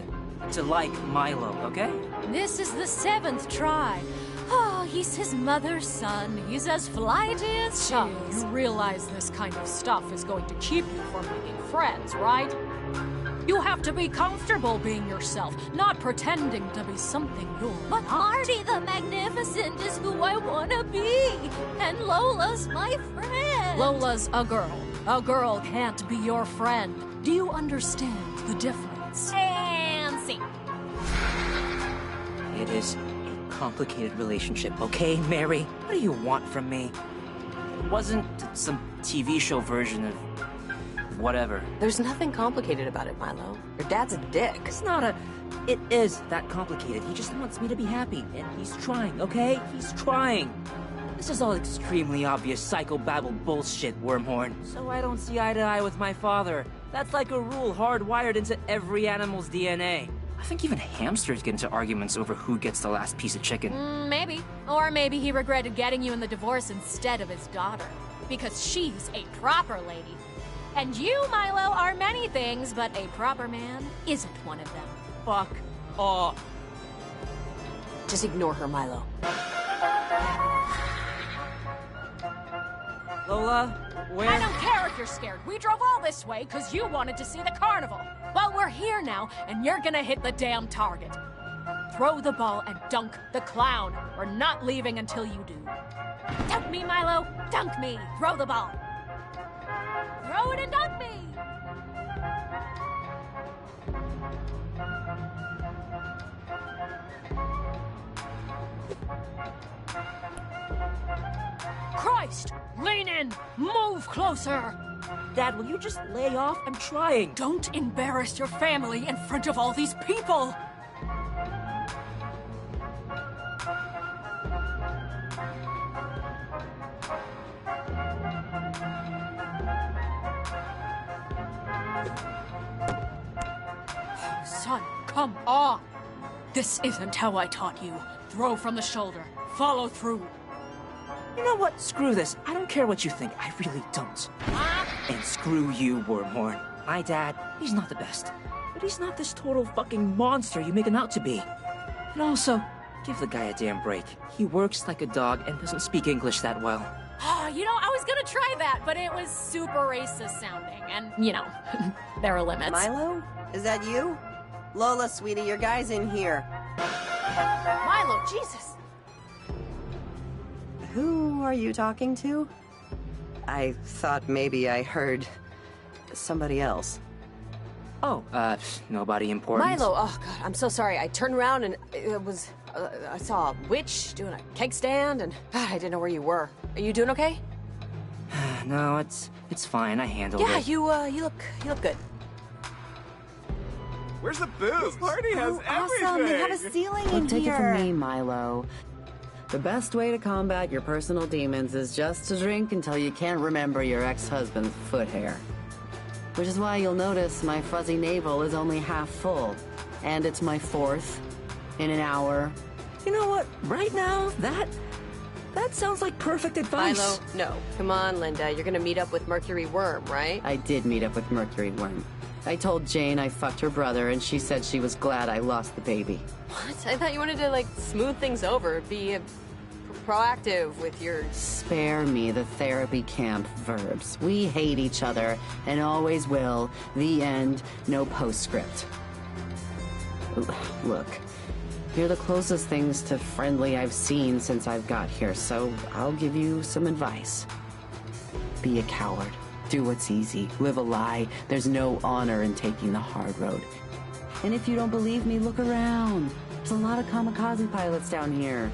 to like Milo, okay? This is the 7th try. Oh, he's his mother's son. He's as flighty as Charles. You realize this kind of stuff is going to keep you from making friends, right? You have to be comfortable being yourself, not pretending to be something you're But not. Marty the Magnificent is who I want to be. And Lola's my friend. Lola's a girl. A girl can't be your friend. Do you understand the difference? And scene. It is a complicated relationship, okay, Mary? What do you want from me? It wasn't some TV show version of whatever. There's nothing complicated about it, Milo. Your dad's a dick. It's not a... It is that complicated. He just wants me to be happy, and he's trying, okay? He's trying. This is all extremely obvious psychobabble bullshit, Wormhorn. So I don't see eye to eye with my father. That's like a rule hardwired into every animal's DNA. I think even hamsters get into arguments over who gets the last piece of chicken. Maybe. Or maybe he regretted getting you in the divorce instead of his daughter. Because she's a proper lady. And you, Milo, are many things, but a proper man isn't one of them. Fuck off. Just ignore her, Milo. Lola, where? I don't care if you're scared. We drove all this way because you wanted to see the carnival. Well, we're here now, and you're gonna hit the damn target. Throw the ball and dunk the clown. We're not leaving until you do. Dunk me, Milo. Dunk me. Throw the ball. Throw it and dunk me. Christ! Lean in! Move closer! Dad, will you just lay off? I'm trying. Don't embarrass your family in front of all these people! Son, come on! This isn't how I taught you. Throw from the shoulder. Follow through. You know what? Screw this. I don't care what you think. I really don't. And screw you, Wormhorn. My dad, he's not the best. But he's not this total fucking monster you make him out to be. And also, give the guy a damn break. He works like a dog and doesn't speak English that well. You know, I was gonna try that, but it was super racist sounding. And, you know, there are limits. Milo? Is that you? Lola, sweetie, your guy's in here. Milo, Jesus! Who are you talking to? I thought maybe I heard somebody else. Oh, nobody important. Milo, oh god, I'm so sorry. I turned around and it was... I saw a witch doing a keg stand and I didn't know where you were. Are you doing okay? No, it's fine. I handled Yeah, it. you look good. Where's the booze? This party has everything. Awesome, they have a ceiling in Take here. it from me, Milo. The best way to combat your personal demons is just to drink until you can't remember your ex-husband's foot hair. Which is why you'll notice my fuzzy navel is only half full. And it's my 4th in an hour. You know what? Right now, that sounds like perfect advice. Milo, no. Come on, Linda. You're gonna meet up with Mercury Worm, right? I did meet up with Mercury Worm. I told Jane I fucked her brother, and she said she was glad I lost the baby. What? I thought you wanted to, like, smooth things over. Be proactive with your... Spare me the therapy camp verbs. We hate each other, and always will. The end. No postscript. Look, you're the closest things to friendly I've seen since I've got here, so I'll give you some advice. Be a coward. Do what's easy. Live a lie. There's no honor in taking the hard road. And if you don't believe me, look around. There's a lot of kamikaze pilots down here.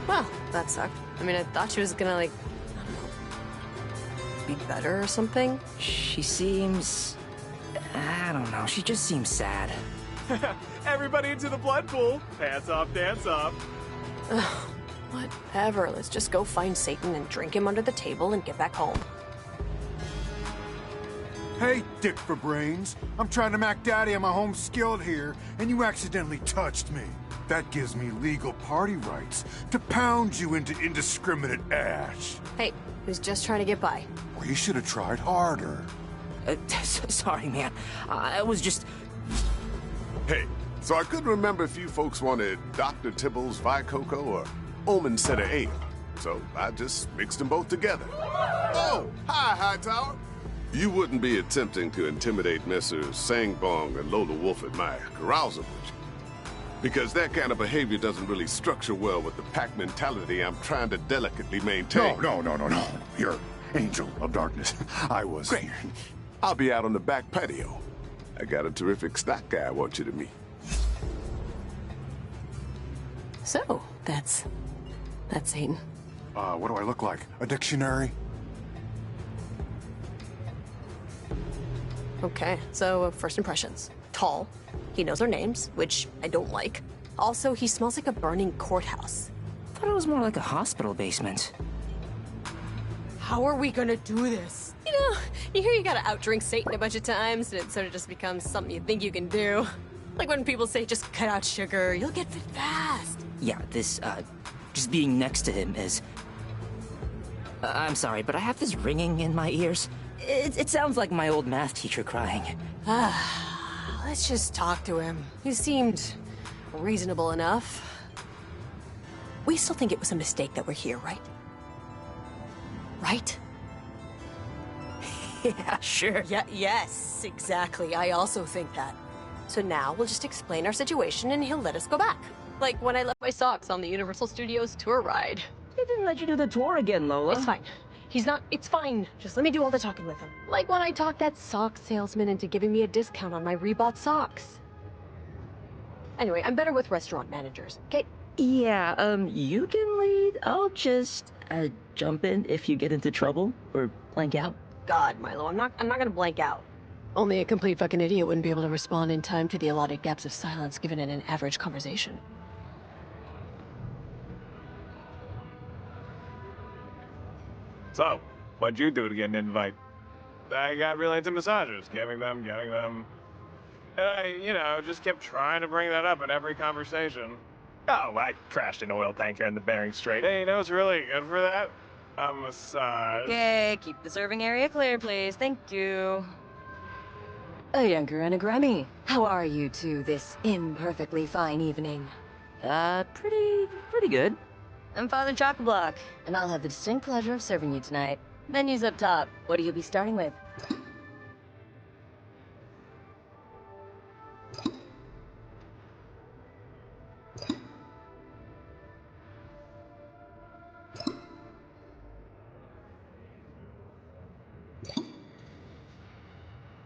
Well, that sucked. I mean, I thought she was gonna, like, I don't know, be better or something. She seems... I don't know. She just seems sad. Everybody into the blood pool. Pants off, dance off. Ugh, whatever. Let's just go find Satan and drink him under the table and get back home. Hey, Dick for Brains. I'm trying to Mac Daddy on my home skilled here, and you accidentally touched me. That gives me legal party rights to pound you into indiscriminate ash. Hey, he was just trying to get by. Well, you should have tried harder. Sorry, man. I was just... Hey, so I couldn't remember if you folks wanted Dr. Tibble's Vicoco or Omen Center Ale. So I just mixed them both together. Oh, hi, Hightower. You wouldn't be attempting to intimidate Messrs. Sangbong and Lola Wolf at my carousal, would you? Because that kind of behavior doesn't really structure well with the pack mentality I'm trying to delicately maintain. No. You're Angel of Darkness. I was... Great. I'll be out on the back patio. I got a terrific stock guy I want you to meet. So, that's Satan. What do I look like? A dictionary? Okay, so first impressions. Tall. He knows our names, which I don't like. Also, he smells like a burning courthouse. Thought it was more like a hospital basement. How are we gonna do this? You know, you hear you gotta outdrink Satan a bunch of times, and it sort of just becomes something you think you can do. Like when people say, just cut out sugar, you'll get fit fast. Yeah, this, just being next to him is... I'm sorry, but I have this ringing in my ears. It sounds like my old math teacher crying. Let's just talk to him. He seemed reasonable enough. We still think it was a mistake that we're here, right? Right? Yeah, sure. Yes, exactly. I also think that. So now we'll just explain our situation and he'll let us go back. Like when I left my socks on the Universal Studios tour ride. They didn't let you do the tour again, Lola. It's fine. It's fine. Just let me do all the talking with him. Like when I talked that sock salesman into giving me a discount on my rebought socks. Anyway, I'm better with restaurant managers, okay? Yeah, you can lead. I'll just, jump in if you get into trouble or blank out. God, Milo, I'm not gonna blank out. Only a complete fucking idiot wouldn't be able to respond in time to the allotted gaps of silence given in an average conversation. So, What'd you do to get an invite? I got really into massages, getting them. And I, just kept trying to bring that up in every conversation. Oh, I crashed an oil tanker in the Bering Strait. Hey, you know what's really good for that? A massage. Okay, keep the serving area clear, please. Thank you. A Younger and a Grammy. How are you two this imperfectly fine evening? Pretty good. I'm Father Chock-a-Block, and I'll have the distinct pleasure of serving you tonight. Menu's up top. What do you be starting with?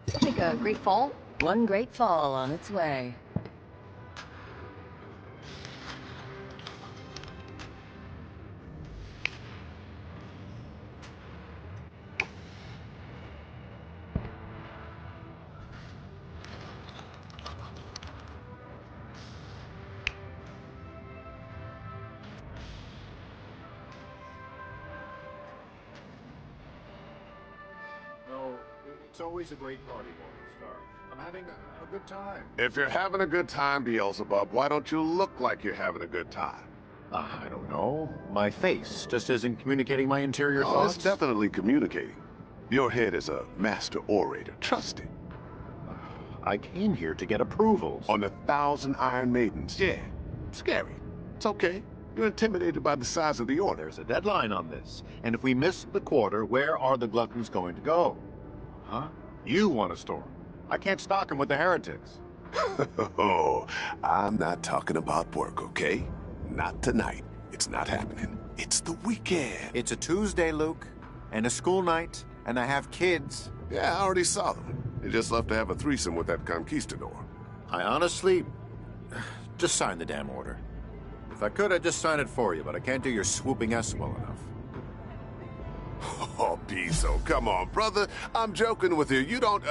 I think a great fall. One great fall on its way. No, it's always a great party, Morningstar. I'm having a good time. If you're having a good time, Beelzebub, why don't you look like you're having a good time? I don't know. My face just isn't communicating my interior Oh, thoughts. it's definitely communicating. Your head is a master orator. Trust it. I came here to get approvals. On 1,000 Iron Maidens, yeah. Scary. It's okay. You're intimidated by the size of the order. There's a deadline on this. And if we miss the quarter, where are the gluttons going to go? Huh? You want a storm. I can't stock them with the heretics. Oh, I'm not talking about work, okay? Not tonight. It's not happening. It's the weekend. It's a Tuesday, Luke, and a school night, and I have kids. Yeah, I already saw them. They just left to have a threesome with that conquistador. I honestly... just sign the damn order. If I could, I'd just sign it for you, but I can't do your swooping S well enough. Oh, Piso, come on, brother. I'm joking with you. You don't,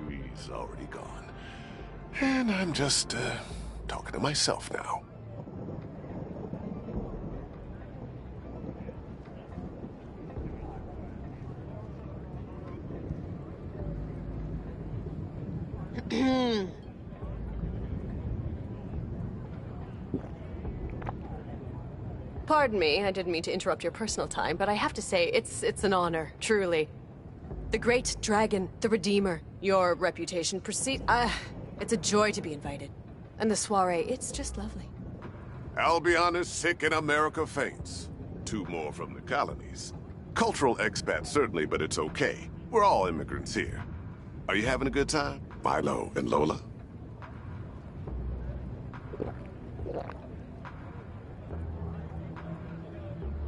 he's already gone. And I'm just, talking to myself now. Pardon me, I didn't mean to interrupt your personal time, but I have to say, it's an honor, truly. The great dragon, the Redeemer, your reputation it's a joy to be invited. And the soiree, it's just lovely. Albion is sick and America faints. 2 more from the colonies. Cultural expats, certainly, but it's okay. We're all immigrants here. Are you having a good time, Milo and Lola?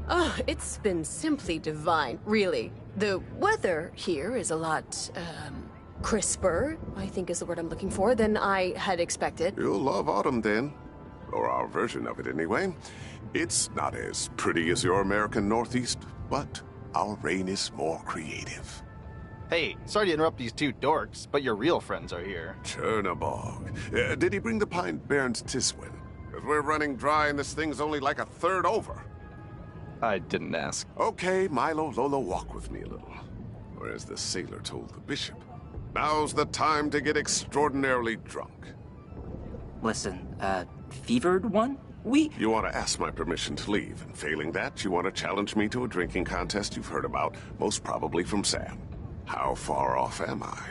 Oh, it's been simply divine, really. The weather here is a lot, crisper, I think is the word I'm looking for, than I had expected. You'll love autumn then. Or our version of it anyway. It's not as pretty as your American Northeast, but our rain is more creative. Hey, sorry to interrupt these 2 dorks, but your real friends are here. Chernabog. Did he bring the pint Baron's Tiswin? Because we're running dry and this thing's only like a third over. I didn't ask. Okay, Milo, Lola, walk with me a little. Or as the sailor told the bishop, now's the time to get extraordinarily drunk. Listen, fevered one? You want to ask my permission to leave, and failing that, you want to challenge me to a drinking contest you've heard about, most probably from Sam. How far off am I?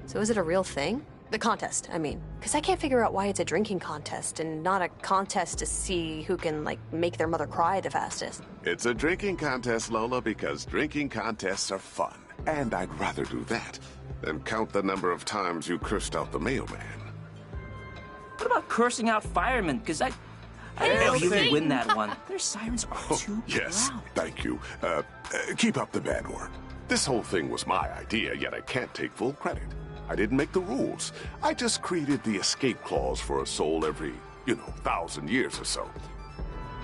So is it a real thing? The contest, I mean. Because I can't figure out why it's a drinking contest and not a contest to see who can, make their mother cry the fastest. It's a drinking contest, Lola, because drinking contests are fun. And I'd rather do that than count the number of times you cursed out the mailman. What about cursing out firemen? Because I know you would win that one. Their sirens are too Yes, loud. thank you. Keep up the bad work. This whole thing was my idea, yet I can't take full credit. I didn't make the rules. I just created the escape clause for a soul every, 1,000 years or so.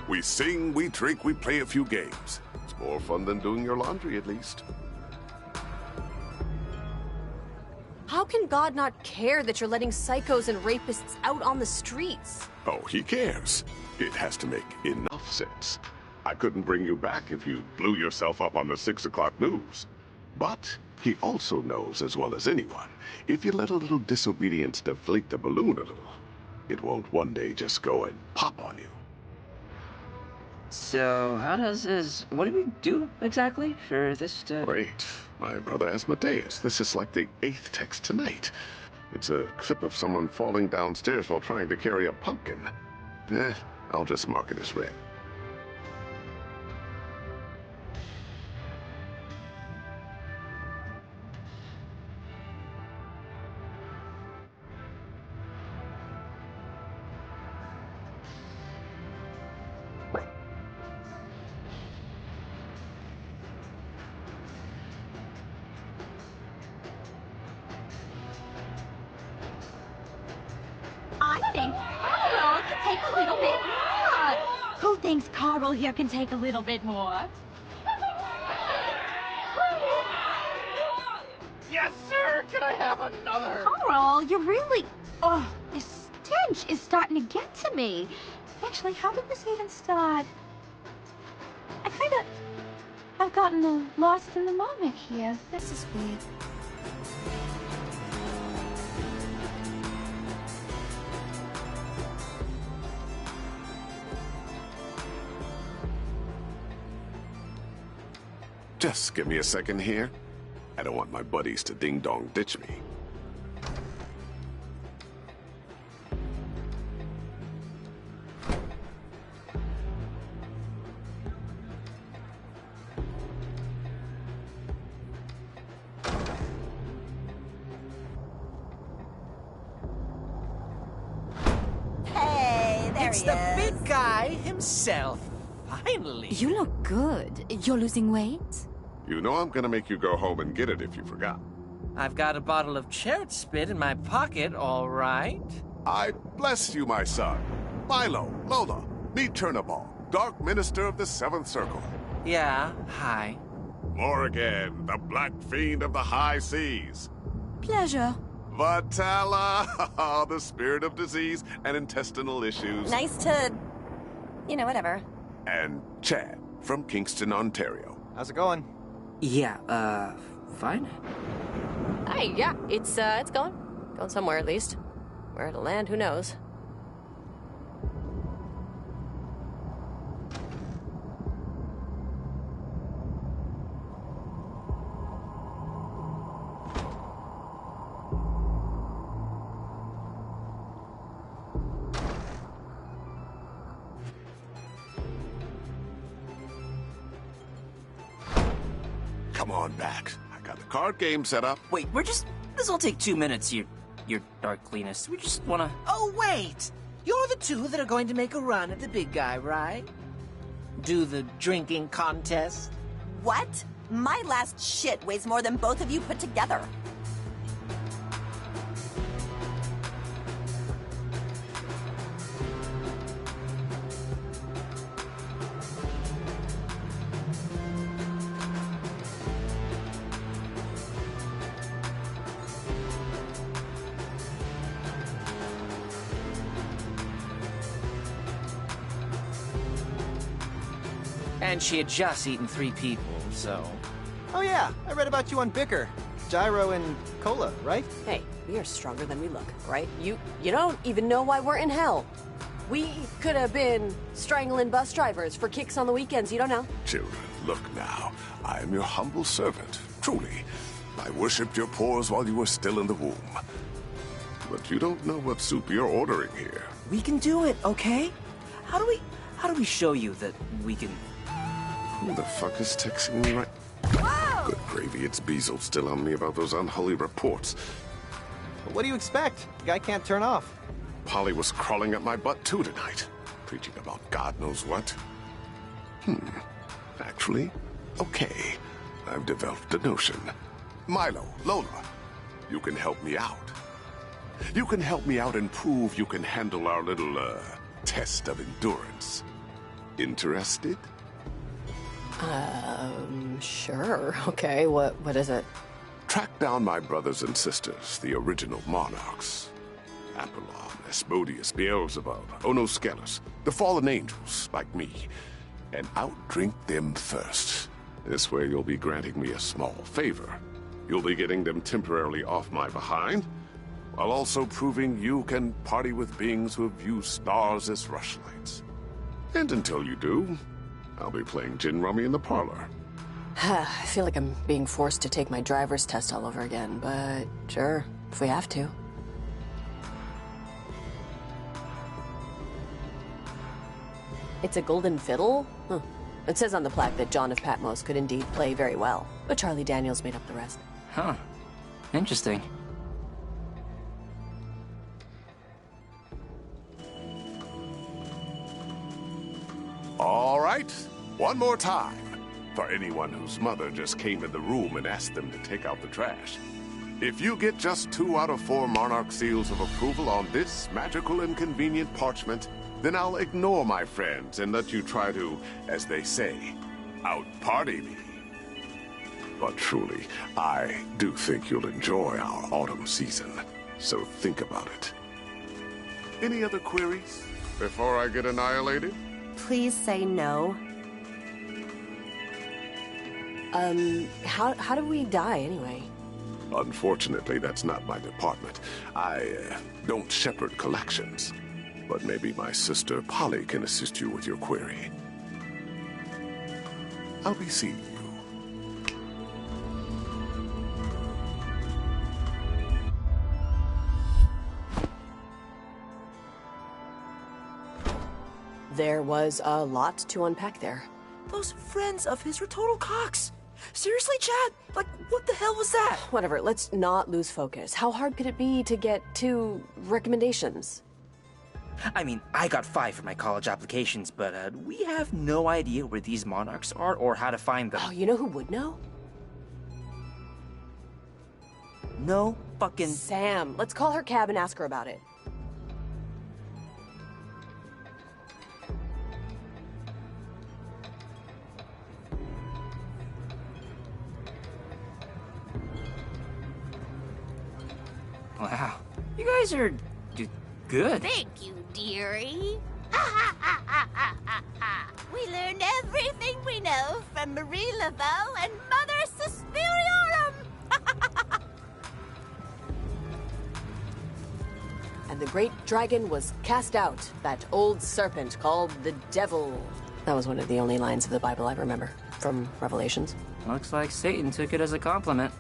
We sing, we drink, we play a few games. It's more fun than doing your laundry, at least. How can God not care that you're letting psychos and rapists out on the streets? Oh, he cares. It has to make enough sense. I couldn't bring you back if you blew yourself up on the 6 o'clock news. But he also knows as well as anyone, if you let a little disobedience deflate the balloon a little, it won't one day just go and pop on you. So, how does this... What do we do exactly for this to... Great. My brother Asmodeus. This is like the 8th text tonight. It's a clip of someone falling downstairs while trying to carry a pumpkin. I'll just mark it as read. I think Carl can take a little bit more. Who thinks Carl here can take a little bit more? Yes, sir! Can I have another? Carl, you're really... Oh, this stench is starting to get to me. Actually, how did this even start? I've gotten lost in the moment here. This is weird. Just give me a second here. I don't want my buddies to ding-dong ditch me. Hey, there It's he the is. big guy himself. Finally. You look good. You're losing weight? You know I'm gonna make you go home and get it if you forgot. I've got a bottle of chariot spit in my pocket, all right. I bless you, my son. Milo, Lola, meet Turnaball, Dark Minister of the Seventh Circle. Yeah, hi. Morrigan, the Black Fiend of the High Seas. Pleasure. Vatala, the spirit of disease and intestinal issues. Nice to... whatever. And Chad from Kingston, Ontario. How's it going? Yeah, fine. Hey, yeah, it's going. Going somewhere at least. Where it'll land, who knows? Come on back. I got the card game set up. Wait, this'll take 2 minutes, your dark cleanest. We just wanna... Oh, wait! You're the two that are going to make a run at the big guy, right? Do the drinking contest? What? My last shit weighs more than both of you put together. And she had just eaten 3 people, so... Oh yeah, I read about you on Bicker. Gyro and Cola, right? Hey, we are stronger than we look, right? You don't even know why we're in hell. We could have been strangling bus drivers for kicks on the weekends, you don't know. Children, look now. I am your humble servant. Truly. I worshipped your pores while you were still in the womb. But you don't know what soup you're ordering here. We can do it, okay? How do we show you that we can... Who the fuck is texting me right... Good gravy, it's Beazle still on me about those unholy reports. What do you expect? The guy can't turn off. Polly was crawling up my butt too tonight, preaching about God knows what. Actually, okay. I've developed a notion. Milo, Lola, you can help me out. You can help me out and prove you can handle our little, test of endurance. Interested? Sure. Okay, what is it? Track down my brothers and sisters, the original monarchs. Apollon, Asmodeus, Beelzebub, Onosceles, the fallen angels, like me. and outdrink them first. This way you'll be granting me a small favor. You'll be getting them temporarily off my behind, while also proving you can party with beings who have used stars as rushlights. And until you do, I'll be playing gin rummy in the parlor. I feel like I'm being forced to take my driver's test all over again, but sure, if we have to. It's a golden fiddle? Huh. It says on the plaque that John of Patmos could indeed play very well, but Charlie Daniels made up the rest. Huh. Interesting. All right, one more time. For anyone whose mother just came in the room and asked them to take out the trash. If you get just 2 out of 4 Monarch seals of approval on this magical and convenient parchment, then I'll ignore my friends and let you try to, as they say, out-party me. But truly, I do think you'll enjoy our autumn season, so think about it. Any other queries before I get annihilated? Please say no. How do we die anyway? Unfortunately, that's not my department. I don't shepherd collections. But maybe my sister Polly can assist you with your query. I'll be seeing you. There was a lot to unpack there. Those friends of his were total cocks. Seriously, Chad? Like, what the hell was that? Whatever, let's not lose focus. How hard could it be to get 2 recommendations? I mean, I got 5 for my college applications, but we have no idea where these monarchs are or how to find them. Oh, you know who would know? No fucking... Sam. Let's call her cab and ask her about it. Wow. You guys are good. Thank you, dearie. We learned everything we know from Marie Laveau and Mother Suspiriorum. And the great dragon was cast out, that old serpent called the devil. That was one of the only lines of the Bible I remember, from Revelations. Looks like Satan took it as a compliment.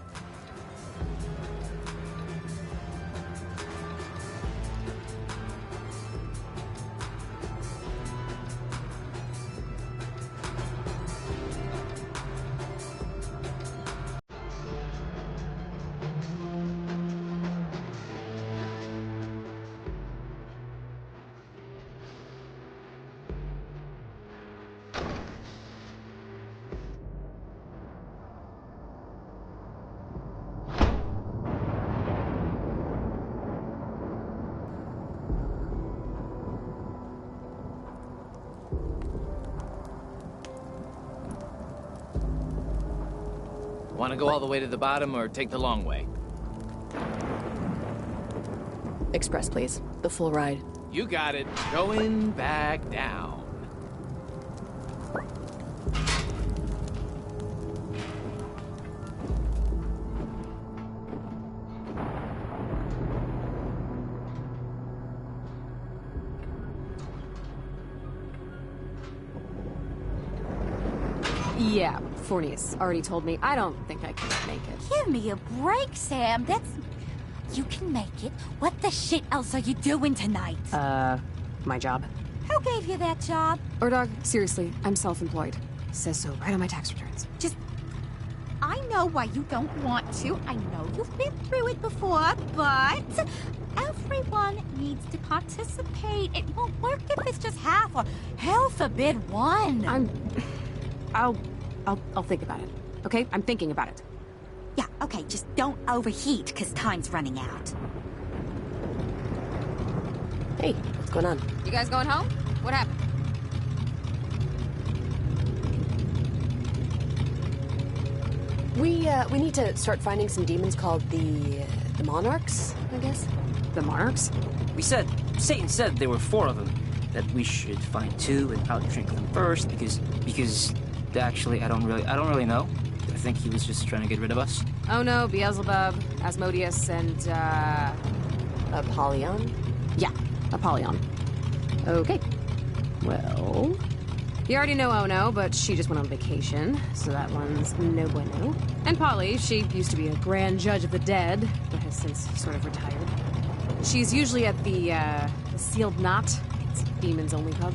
Want to go all the way to the bottom or take the long way? Express, please. The full ride. You got it. Going back down. Yeah, Fornius already told me. I don't think I can make it. Give me a break, Sam. That's... You can make it. What the shit else are you doing tonight? My job. Who gave you that job? Dog, seriously, I'm self-employed. Says so right on my tax returns. Just... I know why you don't want to. I know you've been through it before, but... Everyone needs to participate. It won't work if it's just half, or hell forbid one. I'll think about it. Okay? I'm thinking about it. Yeah, okay, just don't overheat, because time's running out. Hey, what's going on? You guys going home? What happened? We need to start finding some demons called the Monarchs, I guess. The Monarchs? Satan said there were 4 of them. that we should find two and outdrink them first because actually I don't really know. I think he was just trying to get rid of us. Oh no, Beelzebub, Asmodeus, and Apollyon? Yeah, Apollyon. Okay. Well, you already know Ono, but she just went on vacation, so that one's no bueno. And Polly, she used to be a grand judge of the dead, but has since sort of retired. She's usually at the Sealed Knot. It's Demon's only pub.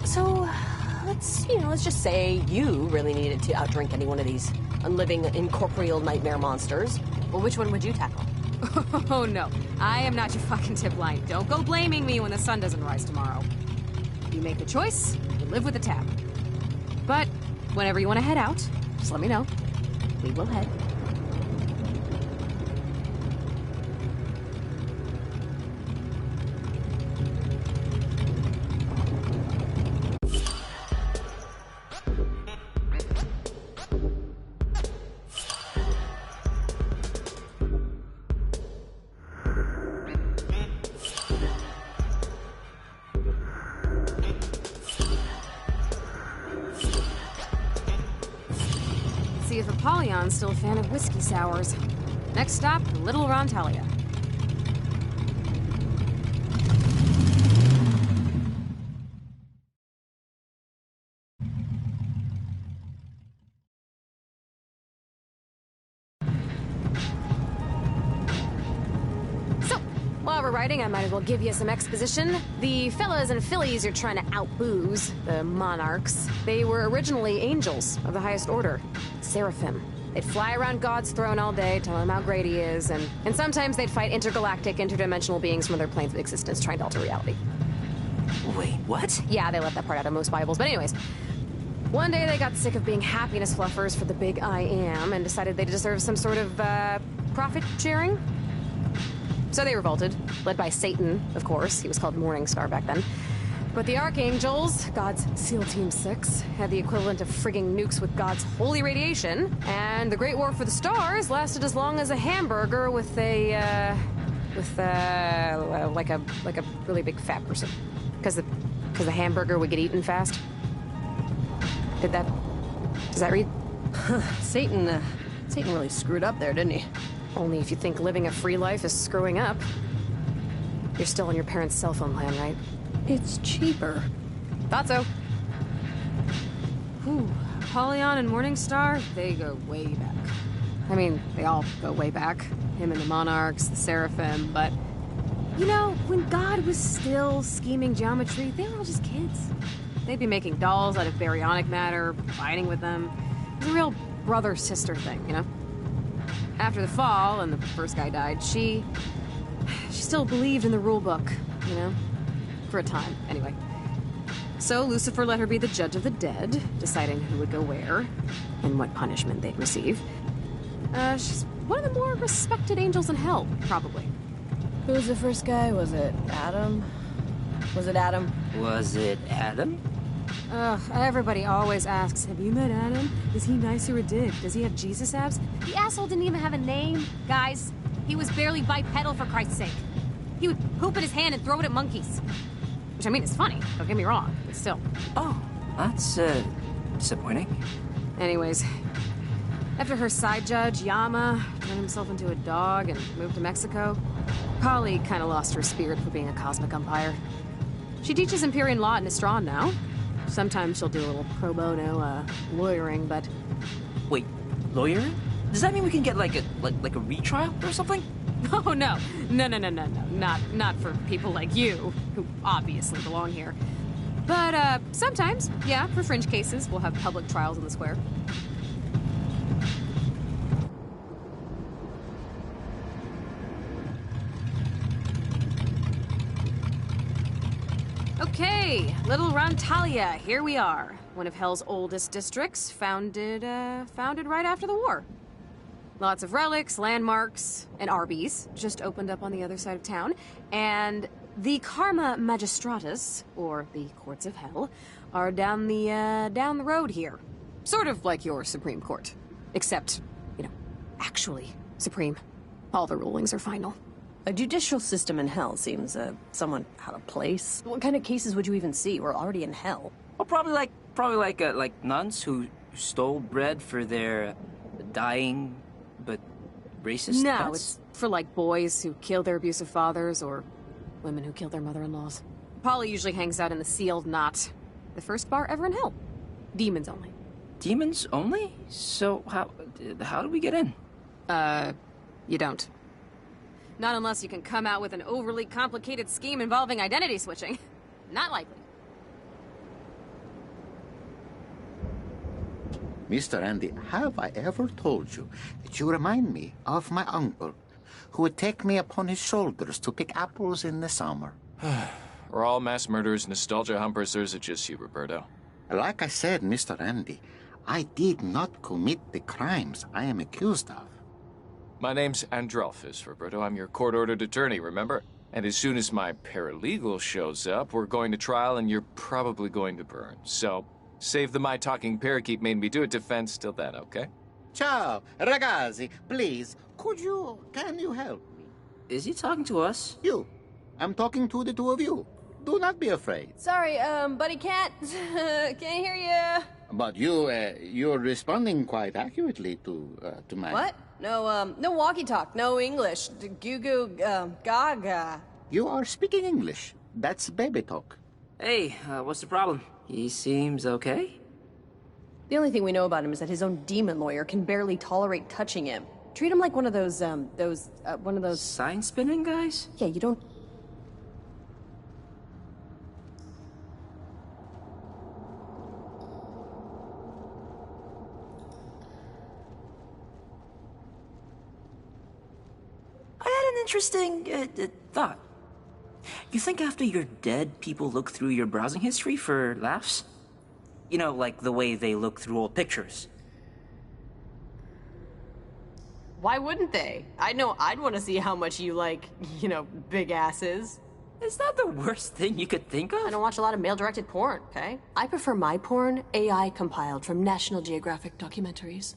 So, let's just say you really needed to outdrink any one of these unliving, incorporeal nightmare monsters. Well, which one would you tackle? Oh no, I am not your fucking tip line. Don't go blaming me when the sun doesn't rise tomorrow. You make the choice, you live with the tab. But whenever you want to head out, just let me know. We will head. See if Apollyon's still a fan of whiskey sours. Next stop, Little Rontalia. So, while we're riding, I might as well give you some exposition. The fellas and fillies you're trying to outbooze, the monarchs, they were originally angels of the highest order. Seraphim. They'd fly around God's throne all day, tell him how great he is, and sometimes they'd fight intergalactic, interdimensional beings from other planes of existence trying to alter reality. Wait, what? Yeah, they left that part out of most Bibles, but anyways. One day they got sick of being happiness fluffers for the big I Am and decided they deserved some sort of, profit sharing? So they revolted, led by Satan, of course. He was called Morningstar back then. But the Archangels, God's SEAL Team 6, had the equivalent of frigging nukes with God's holy radiation, and the Great War for the Stars lasted as long as a hamburger with a really big fat person. Because the hamburger would get eaten fast. Does that read? Satan really screwed up there, didn't he? Only if you think living a free life is screwing up. You're still on your parents' cell phone plan, right? It's cheaper. Thought so. Whew. Apollyon and Morningstar, they go way back. I mean, they all go way back. Him and the Monarchs, the Seraphim, but... You know, when God was still scheming geometry, they were all just kids. They'd be making dolls out of baryonic matter, fighting with them. It was a real brother-sister thing, you know? After the fall, and the first guy died, she still believed in the rule book, you know? For a time, anyway. So Lucifer let her be the judge of the dead, deciding who would go where, and what punishment they'd receive. She's one of the more respected angels in hell, probably. Who was the first guy? Was it Adam? Was it Adam? Was it Adam? Everybody always asks, have you met Adam? Is he nice or a dick? Does he have Jesus abs? The asshole didn't even have a name, guys. He was barely bipedal, for Christ's sake. He would poop in his hand and throw it at monkeys. Which, I mean, is funny. Don't get me wrong, but still. Oh, that's, disappointing. Anyways, after her side judge, Yama, turned himself into a dog and moved to Mexico, Polly kind of lost her spirit for being a cosmic umpire. She teaches Empyrean law in Istron now. Sometimes she'll do a little pro bono, lawyering, but... Wait, lawyering? Does that mean we can get, like a retrial or something? Oh, no. No. Not for people like you, who obviously belong here. But, sometimes, yeah, for fringe cases, we'll have public trials in the square. Okay, Little Rontalia, here we are. One of Hell's oldest districts, founded right after the war. Lots of relics, landmarks, and Arby's just opened up on the other side of town. And the Karma Magistratus, or the Courts of Hell, are down the road here. Sort of like your Supreme Court. Except, actually supreme. All the rulings are final. A judicial system in hell seems, somewhat out of place. What kind of cases would you even see? We're already in hell. Well, probably like nuns who stole bread for their dying but racist No, pets? it's for like boys who kill their abusive fathers or women who kill their mother-in-laws. Polly usually hangs out in the sealed knot. The first bar ever in hell. Demons only. Demons only? So how do we get in? You don't. Not unless you can come out with an overly complicated scheme involving identity switching. Not likely. Mr. Andy, have I ever told you that you remind me of my uncle, who would take me upon his shoulders to pick apples in the summer? We're all mass murderers, nostalgia humpers, or is it just you, Roberto? Like I said, Mr. Andy, I did not commit the crimes I am accused of. My name's Androlphus, Roberto. I'm your court-ordered attorney, remember? And as soon as my paralegal shows up, we're going to trial and you're probably going to burn. So, save the my talking parakeet made me do it defense till then, okay? Ciao, ragazzi. Please, can you help me? Is he talking to us? You. I'm talking to the two of you. Do not be afraid. Sorry, buddy cat. Can't hear you. But you're responding quite accurately to my... What? No walkie-talk, no English. Goo-goo, gaga. You are speaking English. That's baby talk. Hey, what's the problem? He seems okay? The only thing we know about him is that his own demon lawyer can barely tolerate touching him. Treat him like one of those... Sign spinning guys? Yeah, you don't... I had an interesting thought. You think after you're dead, people look through your browsing history for laughs? You know, like the way they look through old pictures. Why wouldn't they? I know I'd want to see how much you like, big asses. Is that the worst thing you could think of? I don't watch a lot of male-directed porn, okay? I prefer my porn AI compiled from National Geographic documentaries.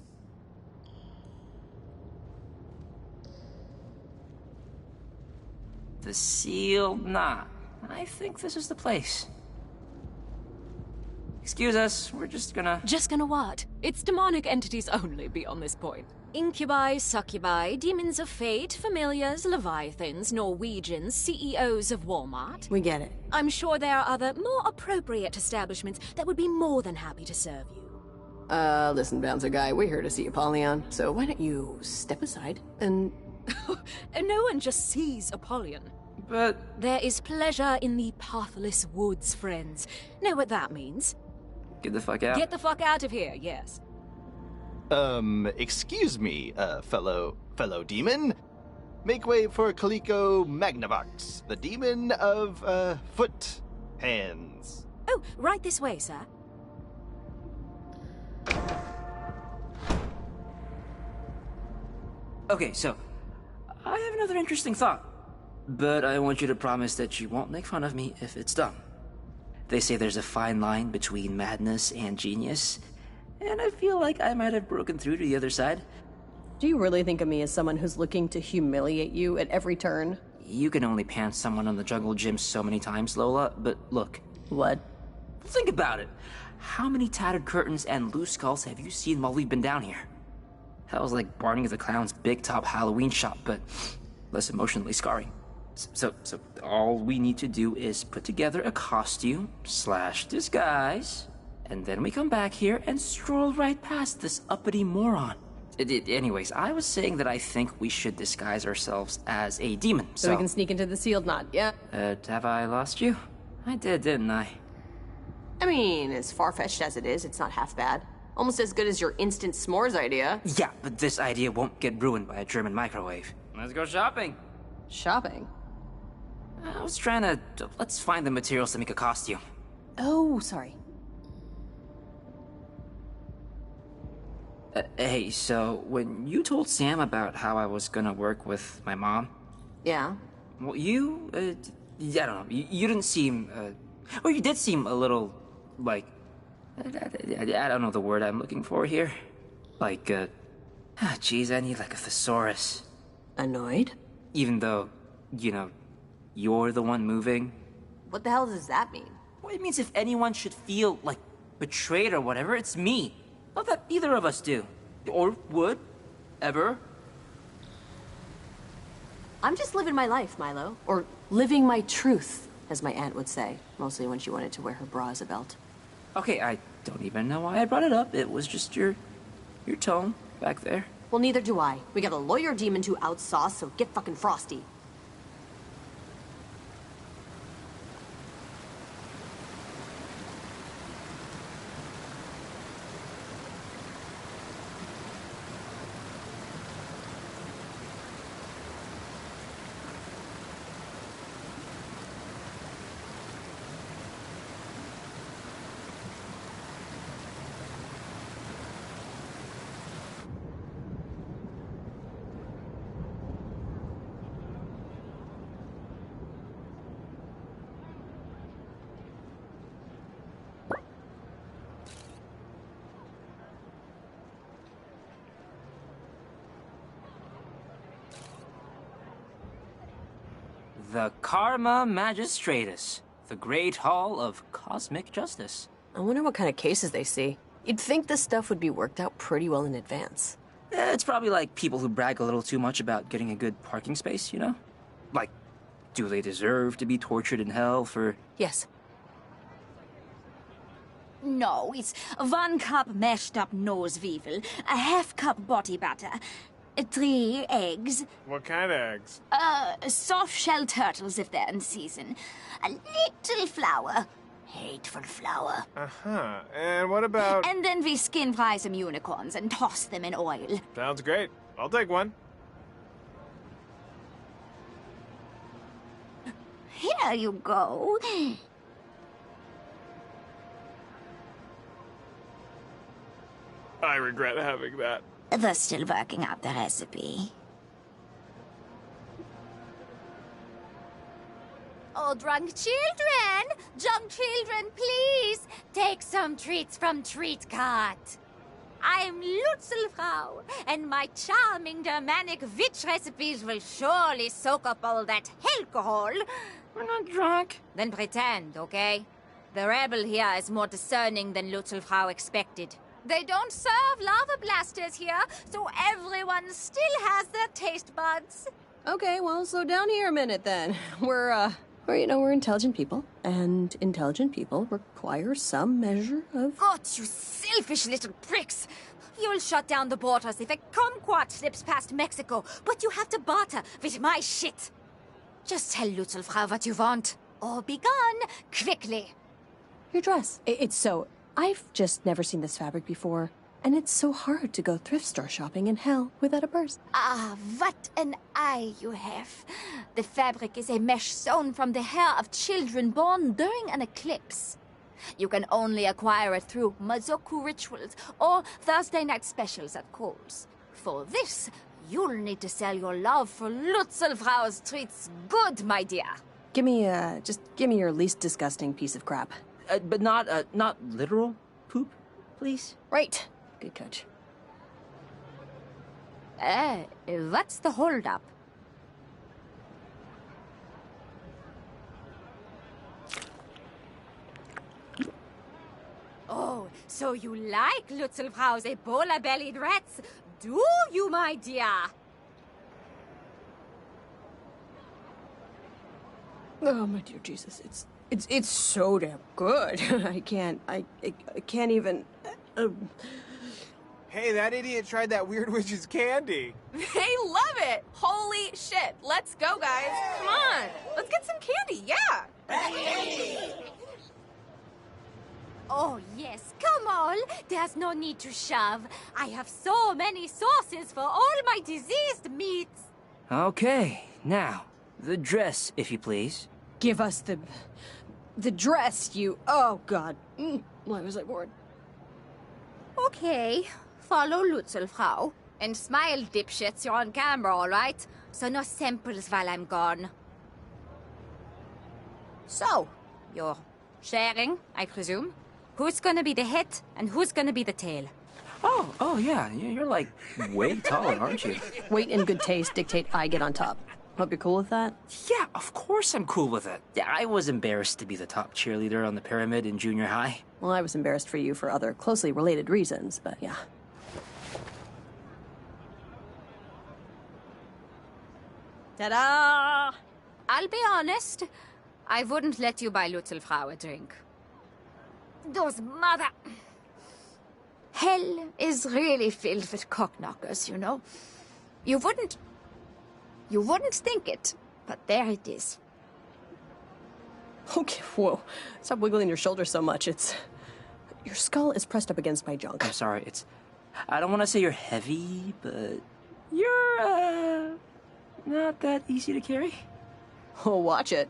The sealed knot. I think this is the place. Excuse us, we're just gonna... Just gonna what? It's demonic entities only beyond this point. Incubi, succubi, demons of fate, familiars, leviathans, Norwegians, CEOs of Walmart. We get it. I'm sure there are other, more appropriate establishments that would be more than happy to serve you. Listen, bouncer guy, we're here to see Apollyon, so why don't you step aside and... And no one just sees Apollyon. But... There is pleasure in the pathless woods, friends. Know what that means? Get the fuck out. Get the fuck out of here, yes. Excuse me, fellow demon. Make way for Kaliko Magnavox, the demon of, foot hands. Oh, right this way, sir. Okay, so, I have another interesting thought. But I want you to promise that you won't make fun of me if it's dumb. They say there's a fine line between madness and genius, and I feel like I might have broken through to the other side. Do you really think of me as someone who's looking to humiliate you at every turn? You can only pants someone on the jungle gym so many times, Lola, but look. What? Think about it. How many tattered curtains and loose skulls have you seen while we've been down here? That was like Barney the Clown's big top Halloween shop, but less emotionally scarring. So all we need to do is put together a costume / disguise, and then we come back here and stroll right past this uppity moron. Anyways, I was saying that I think we should disguise ourselves as a demon, so we can sneak into the sealed knot, yeah? Have I lost you? I did, didn't I? I mean, as far-fetched as it is, it's not half bad. Almost as good as your instant s'mores idea. Yeah, but this idea won't get ruined by a German microwave. Let's go shopping. Shopping? I was trying to... Let's find the materials to make a costume. Oh, sorry. Hey, so when you told Sam about how I was gonna work with my mom... Yeah? Well, you, I don't know, you didn't seem, well, you did seem a little, like, I don't know the word I'm looking for here. Like, geez, I need like a thesaurus. Annoyed? Even though you know, you're the one moving. What the hell does that mean? Well, it means if anyone should feel, like, betrayed or whatever, it's me. Not that either of us do. Or would. Ever. I'm just living my life, Milo. Or living my truth, as my aunt would say. Mostly when she wanted to wear her bra as a belt. Okay, I don't even know why I brought it up. It was just your tone back there. Well, neither do I. We got a lawyer demon to outsauce, so get fucking frosty. The Karma Magistratus, the Great Hall of Cosmic Justice. I wonder what kind of cases they see. You'd think this stuff would be worked out pretty well in advance. It's probably like people who brag a little too much about getting a good parking space, you know? Like, do they deserve to be tortured in hell for... Yes. No, it's 1 cup mashed up nosweevil, a half cup body butter, 3 eggs, What kind of eggs? soft shell turtles if they're in season, a little flour, hateful flour. Uh-huh. And what about... And then we skin fry some unicorns and toss them in oil. Sounds great. I'll take one. Here you go. I regret having that. They're still working out the recipe. Oh, drunk children, please take some treats from Treat Cart. I'm Lutzelfrau, and my charming Germanic witch recipes will surely soak up all that alcohol. We're not drunk. Then pretend, okay? The rebel here is more discerning than Lutzelfrau expected. They don't serve lava blasters here, so everyone still has their taste buds. Okay, well, slow down here a minute then. We're intelligent people, and intelligent people require some measure of... God, you selfish little pricks! You'll shut down the borders if a kumquat slips past Mexico, but you have to barter with my shit. Just tell Lutzelfrau what you want, or be gone quickly. Your dress. It's so... I've just never seen this fabric before, and it's so hard to go thrift store shopping in hell without a purse. Ah, what an eye you have. The fabric is a mesh sewn from the hair of children born during an eclipse. You can only acquire it through Mazoku rituals or Thursday night specials at Kohl's. For this, you'll need to sell your love for Lutzelfrau's treats good, my dear. Give me your least disgusting piece of crap. But not literal poop, please? Right. Good coach. What's the holdup? Oh, so you like Lutzelfrau's Ebola-bellied rats, do you, my dear? Oh, my dear Jesus, it's so damn good. I can't even... Hey, that idiot tried that Weird Witch's candy. They love it! Holy shit. Let's go, guys. Come on. Let's get some candy, yeah. Oh, yes, come on. There's no need to shove. I have so many sauces for all my diseased meats. Okay, now, the dress, if you please. Give us the dress, you... Oh, God. Why was I born? Okay, follow Lutzelfrau. And smile, dipshits, you're on camera, all right? So no samples while I'm gone. So, you're sharing, I presume? Who's gonna be the head and who's gonna be the tail? Oh, yeah, you're like way taller, aren't you? Weight and good taste dictate I get on top. Hope you're cool with that? Yeah, of course I'm cool with it. Yeah, I was embarrassed to be the top cheerleader on the pyramid in junior high. Well, I was embarrassed for you for other closely related reasons, but yeah. Ta-da! I'll be honest. I wouldn't let you buy Little Frau a drink. Those mother... Hell is really filled with cockknockers, you know. You wouldn't think it, but there it is. Okay, whoa. Stop wiggling your shoulders so much. Your skull is pressed up against my junk. I'm sorry, I don't want to say you're heavy, but you're, not that easy to carry. Oh, watch it.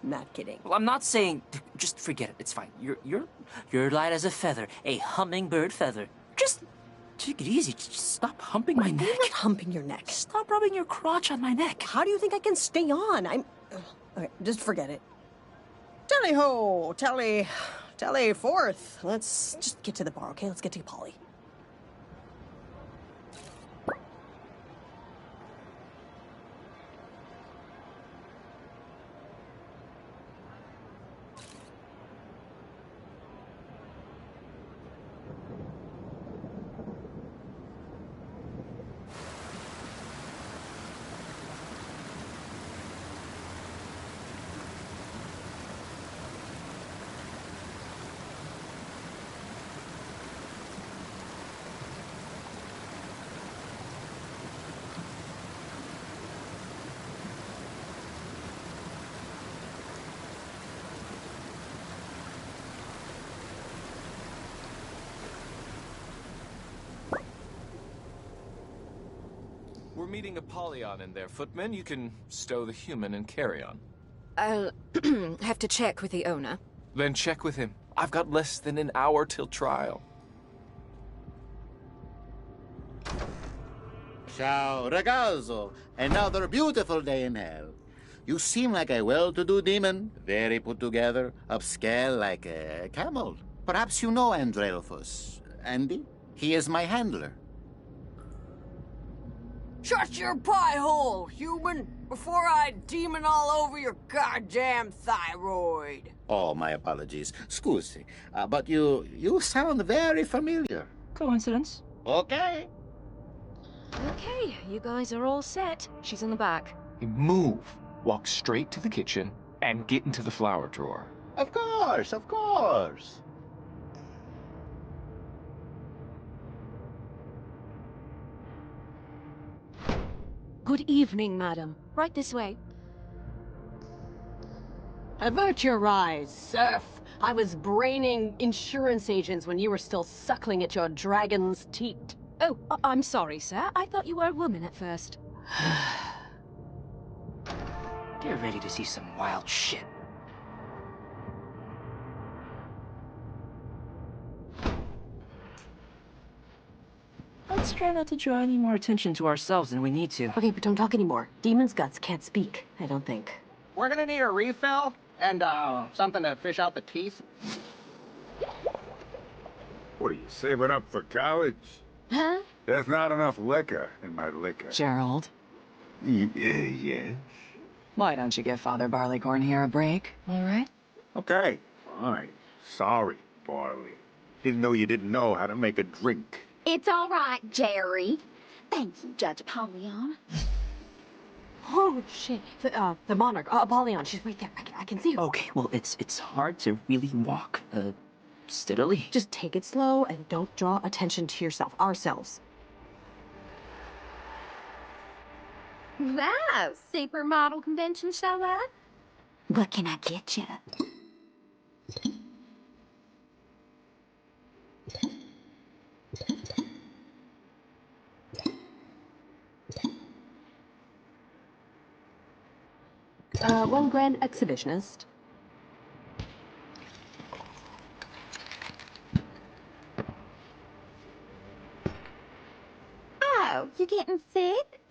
Not kidding. Well, I'm not saying... Just forget it. It's fine. You're light as a feather. A hummingbird feather. Just take it easy. Just stop humping my neck. I'm not humping your neck. Stop rubbing your crotch on my neck. How do you think I can stay on? Okay, just forget it. Tally-ho! Tally forth. Let's just get to the bar, okay? Let's get to Polly. We're meeting Apollyon in there, footman. You can stow the human and carry on. I'll have to check with the owner. Then check with him. I've got less than an hour till trial. Ciao, ragazzo. Another beautiful day in hell. You seem like a well-to-do demon, very put together, upscale like a camel. Perhaps you know Andrelphus. Andy? He is my handler. Shut your pie hole, human, before I demon all over your goddamn thyroid. Oh, my apologies. Scusi. But you sound very familiar. Coincidence. Okay. Okay, you guys are all set. She's in the back. Move. Walk straight to the kitchen and get into the flower drawer. Of course, of course. Good evening, madam. Right this way. Avert your eyes, serf. I was braining insurance agents when you were still suckling at your dragon's teat. Oh, I'm sorry, sir. I thought you were a woman at first. Get ready to see some wild shit. Let's try not to draw any more attention to ourselves than we need to. Okay, but don't talk anymore. Demon's guts can't speak, I don't think. We're gonna need a refill and, something to fish out the teeth. What are you, saving up for college? Huh? There's not enough liquor in my liquor. Gerald, Yes. why don't you give Father Barleycorn here a break, all right? Okay, fine. Sorry, Barley. Didn't know you didn't know how to make a drink. It's all right, Jerry. Thank you, Judge Apollyon. Oh, shit. The monarch. Apollyon, she's right there. I can see her. Okay, well, it's hard to really walk, steadily. Just take it slow and don't draw attention to yourself. Ourselves. Wow, supermodel convention show up? What can I get you? One grand exhibitionist. Oh, you getting sick?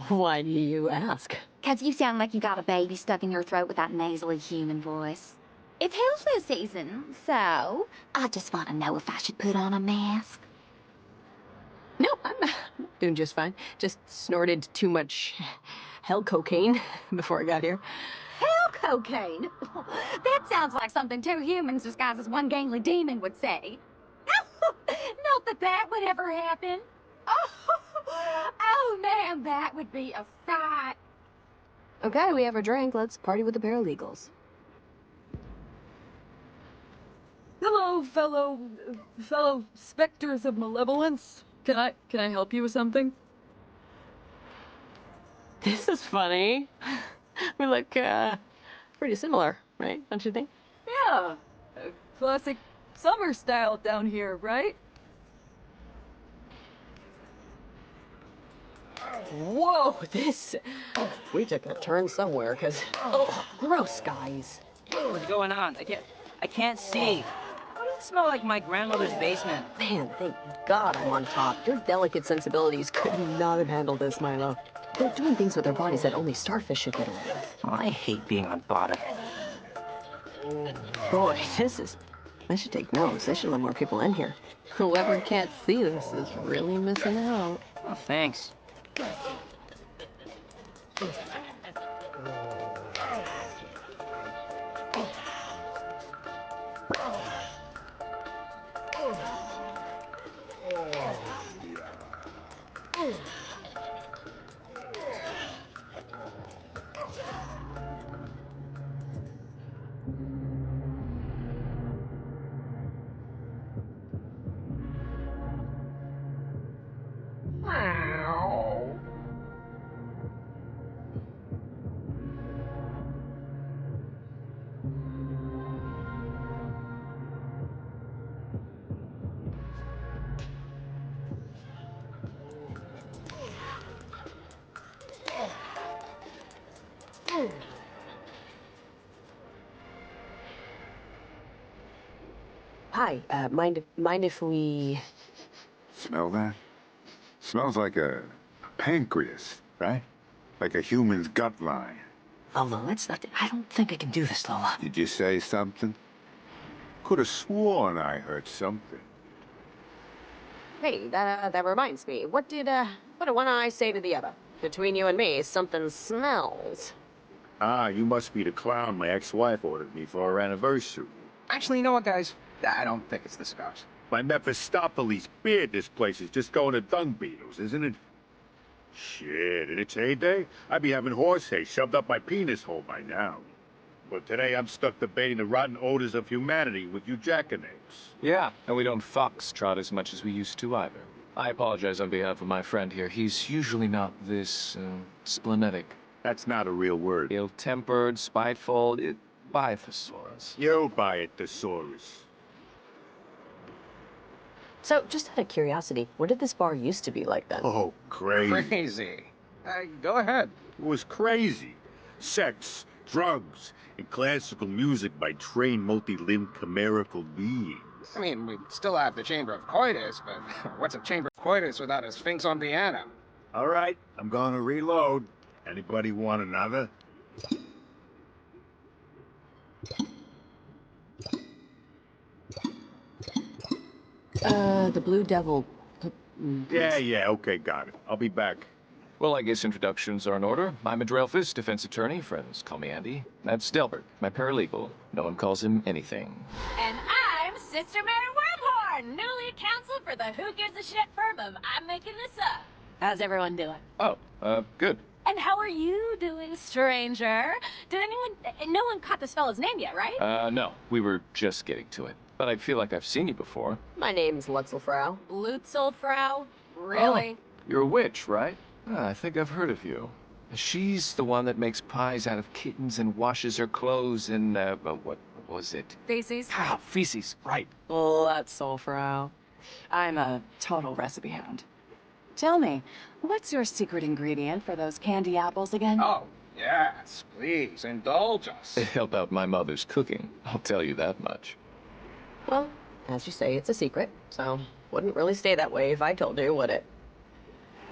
Why do you ask? 'Cause you sound like you got a baby stuck in your throat with that nasally human voice. It's hail flu season, so I just want to know if I should put on a mask. No, I'm doing just fine. Just snorted too much hell cocaine before I got here. Hell cocaine? That sounds like something two humans disguised as one gangly demon would say. Not that that would ever happen. Oh man, that would be a sight. Okay, we have our drink. Let's party with the paralegals. Hello, fellow specters of malevolence. Can I help you with something? This is funny. We look, pretty similar, right? Don't you think? Yeah, classic summer style down here, right? Whoa, this... We took a turn somewhere, because... Oh, gross, guys. What's going on? I can't see. Why does it smell like my grandmother's basement? Man, thank God I'm on top. Your delicate sensibilities could not have handled this, Milo. They're doing things with their bodies that only starfish should get away with. Oh, I hate being on bottom. Boy, I should take notes. They should let more people in here. Whoever can't see this is really missing out. Oh, thanks. Hi, mind if we... Smell that? Smells like a pancreas, right? Like a human's gut line. Lola, let's not... I don't think I can do this, Lola. Did you say something? Could have sworn I heard something. Hey, that reminds me. What did one eye say to the other? Between you and me, something smells. Ah, you must be the clown my ex-wife ordered me for our anniversary. Actually, you know what, guys? I don't think it's the cigars. My Mephistopheles beard this place is just going to dung beetles, isn't it? Shit, in its heyday, I'd be having horse hay shoved up my penis hole by now. But today I'm stuck debating the rotten odors of humanity with you jackanapes. Yeah, and we don't foxtrot as much as we used to either. I apologize on behalf of my friend here. He's usually not this, splenetic. That's not a real word. Ill-tempered, spiteful, buy thesaurus. You buy it, thesaurus. So, just out of curiosity, what did this bar used to be like then? Oh, crazy. Crazy. Go ahead. It was crazy. Sex, drugs, and classical music by trained multi-limbed chimerical beings. I mean, we still have the Chamber of Coitus, but what's a Chamber of Coitus without a Sphinx on piano? All right, I'm gonna reload. Anybody want another? The Blue Devil... Yeah, okay, got it. I'll be back. Well, I guess introductions are in order. I'm Adrelphus, defense attorney. Friends call me Andy. That's Delbert, my paralegal. No one calls him anything. And I'm Sister Mary Wormhorn, newly counsel for the Who Gives a Shit firm of I'm Making This Up. How's everyone doing? Oh, good. And how are you doing, stranger? No one caught this fellow's name yet, right? No. We were just getting to it. But I feel like I've seen you before. My name's Lutzelfrau. Blutzelfrau? Really? Oh, you're a witch, right? I think I've heard of you. She's the one that makes pies out of kittens and washes her clothes in, what was it? Feces? Ah, feces, right. Lutzelfrau. I'm a total recipe hound. Tell me, what's your secret ingredient for those candy apples again? Oh, yes, please, indulge us. It helped out my mother's cooking, I'll tell you that much. Well, as you say, it's a secret, so wouldn't really stay that way if I told you, would it?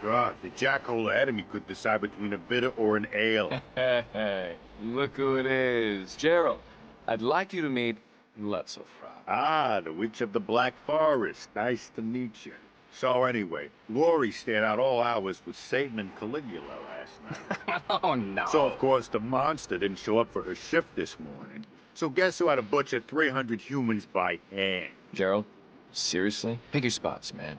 God, the jackhole ahead of me could decide between a bitter or an ale. Hey, look who it is. Gerald, I'd like you to meet Lutzelfrau. Ah, the Witch of the Black Forest. Nice to meet you. So anyway, Lori stayed out all hours with Satan and Caligula last night. Oh, no. So, of course, the monster didn't show up for her shift this morning. So guess who had to butcher 300 humans by hand? Gerald, seriously? Pick your spots, man.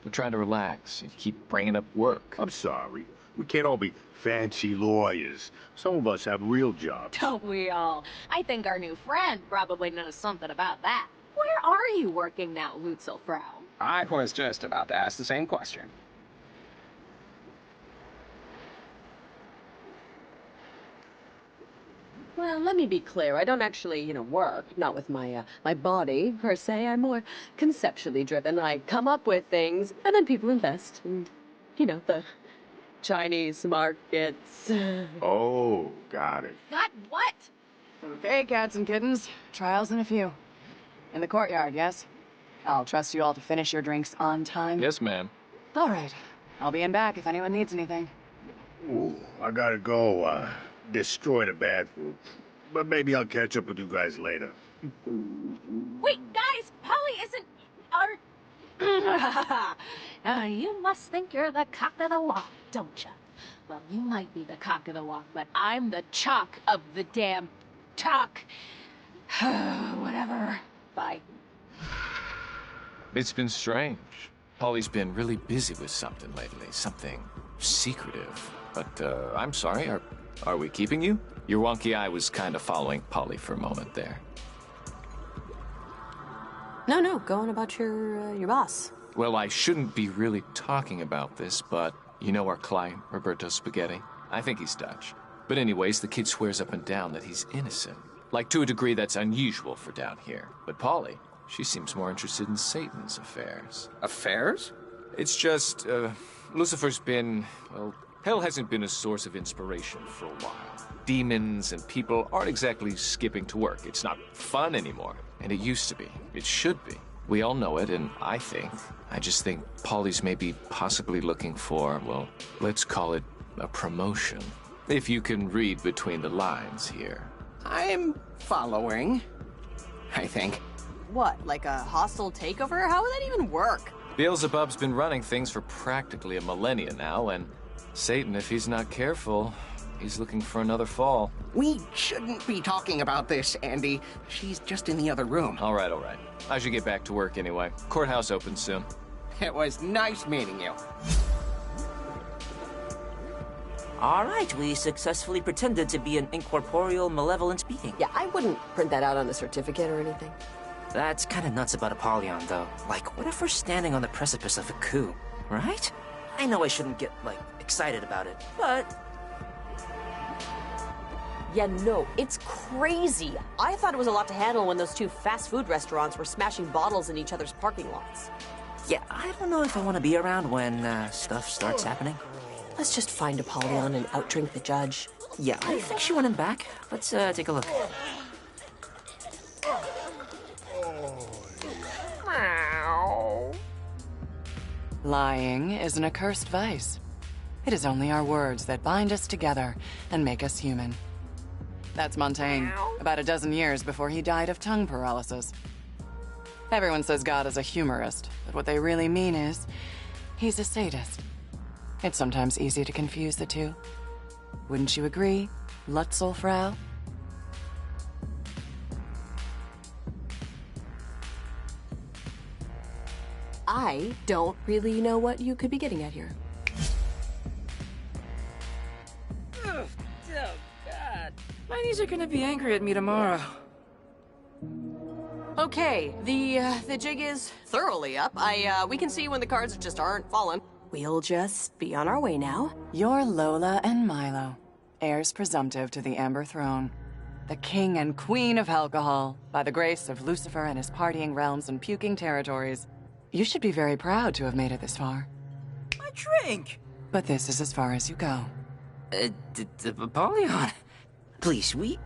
We're trying to relax. You keep bringing up work. I'm sorry. We can't all be fancy lawyers. Some of us have real jobs. Don't we all? I think our new friend probably knows something about that. Where are you working now, Lutzelfrau? I was just about to ask the same question. Well, let me be clear. I don't actually, work. Not with my body, per se. I'm more conceptually driven. I come up with things, and then people invest. And, the Chinese markets. Oh, got it. Got what? Okay, cats and kittens. Trials in a few. In the courtyard, yes? I'll trust you all to finish your drinks on time. Yes, ma'am. All right. I'll be in back if anyone needs anything. Ooh, I gotta go, destroy the bathroom. But maybe I'll catch up with you guys later. Wait, guys, Polly isn't you must think you're the cock of the walk, don't you? Well, you might be the cock of the walk, but I'm the chalk of the damn talk. Whatever. Bye. It's been strange. Polly's been really busy with something lately, something secretive. But, I'm sorry, are we keeping you? Your wonky eye was kind of following Polly for a moment there. No, go on about your boss. Well, I shouldn't be really talking about this, but you know our client, Roberto Spaghetti? I think he's Dutch. But anyways, the kid swears up and down that he's innocent. Like, to a degree that's unusual for down here. But Polly, she seems more interested in Satan's affairs. Affairs? It's just, Lucifer's been, well, hell hasn't been a source of inspiration for a while. Demons and people aren't exactly skipping to work. It's not fun anymore. And it used to be. It should be. We all know it, and I just think Polly's maybe possibly looking for, well, let's call it a promotion. If you can read between the lines here. I'm following, I think. What, like a hostile takeover? How would that even work? Beelzebub's been running things for practically a millennia now, and Satan, if he's not careful, he's looking for another fall. We shouldn't be talking about this, Andy. She's just in the other room. All right. I should get back to work anyway. Courthouse opens soon. It was nice meeting you. All right, we successfully pretended to be an incorporeal malevolent being. Yeah, I wouldn't print that out on a certificate or anything. That's kind of nuts about Apollyon, though. Like, what if we're standing on the precipice of a coup, right? I know I shouldn't get, excited about it, but... Yeah, no, it's crazy. I thought it was a lot to handle when those two fast food restaurants were smashing bottles in each other's parking lots. Yeah, I don't know if I want to be around when, stuff starts happening. Let's just find Apollyon and outdrink the judge. Yeah, I think she went in back. Let's, take a look. Lying is an accursed vice. It is only our words that bind us together and make us human. That's Montaigne, about a dozen years before he died of tongue paralysis. Everyone says God is a humorist, but what they really mean is, he's a sadist. It's sometimes easy to confuse the two. Wouldn't you agree, Lutzelfrau? I don't really know what you could be getting at here. Oh, God. My knees are gonna be angry at me tomorrow. Okay, the jig is thoroughly up. We can see when the cards just aren't falling. We'll just be on our way now. You're Lola and Milo, heirs presumptive to the Amber Throne. The king and queen of alcohol, by the grace of Lucifer and his partying realms and puking territories. You should be very proud to have made it this far. My drink! But this is as far as you go. Apollyon. Please, we.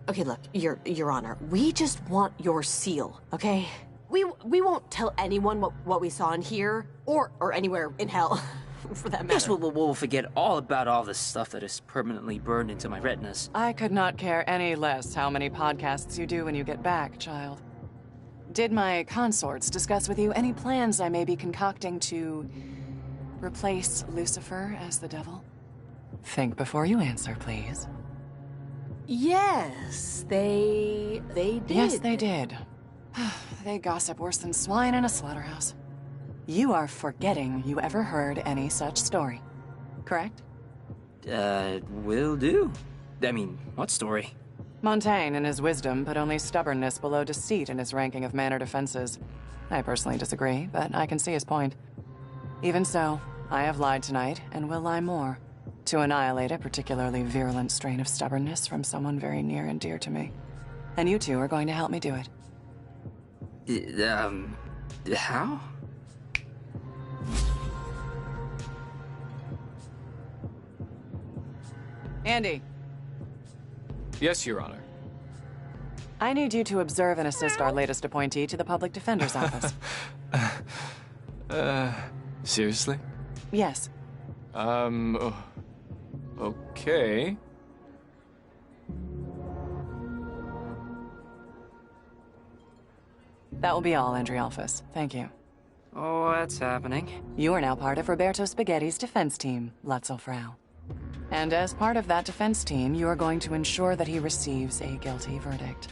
Okay, look, Your Honor, we just want your seal, okay? We won't tell anyone what we saw in here, or anywhere in hell, for that matter. Yes, we'll forget all about all the stuff that is permanently burned into my retinas. I could not care any less how many podcasts you do when you get back, child. Did my consorts discuss with you any plans I may be concocting to replace Lucifer as the devil? Think before you answer, please. Yes, they did. Yes, they did. They gossip worse than swine in a slaughterhouse. You are forgetting you ever heard any such story, correct? Will do. I mean, what story? Montaigne, in his wisdom, put only stubbornness below deceit in his ranking of mannered offenses. I personally disagree, but I can see his point. Even so, I have lied tonight, and will lie more, to annihilate a particularly virulent strain of stubbornness from someone very near and dear to me. And you two are going to help me do it. How? Andy. Yes, Your Honor. I need you to observe and assist our latest appointee to the Public Defender's Office. Seriously? Yes. Okay. That will be all, Andrialphus. Thank you. Oh, what's happening? You are now part of Roberto Spaghetti's defense team, Lutzelfrau. And as part of that defense team, you are going to ensure that he receives a guilty verdict.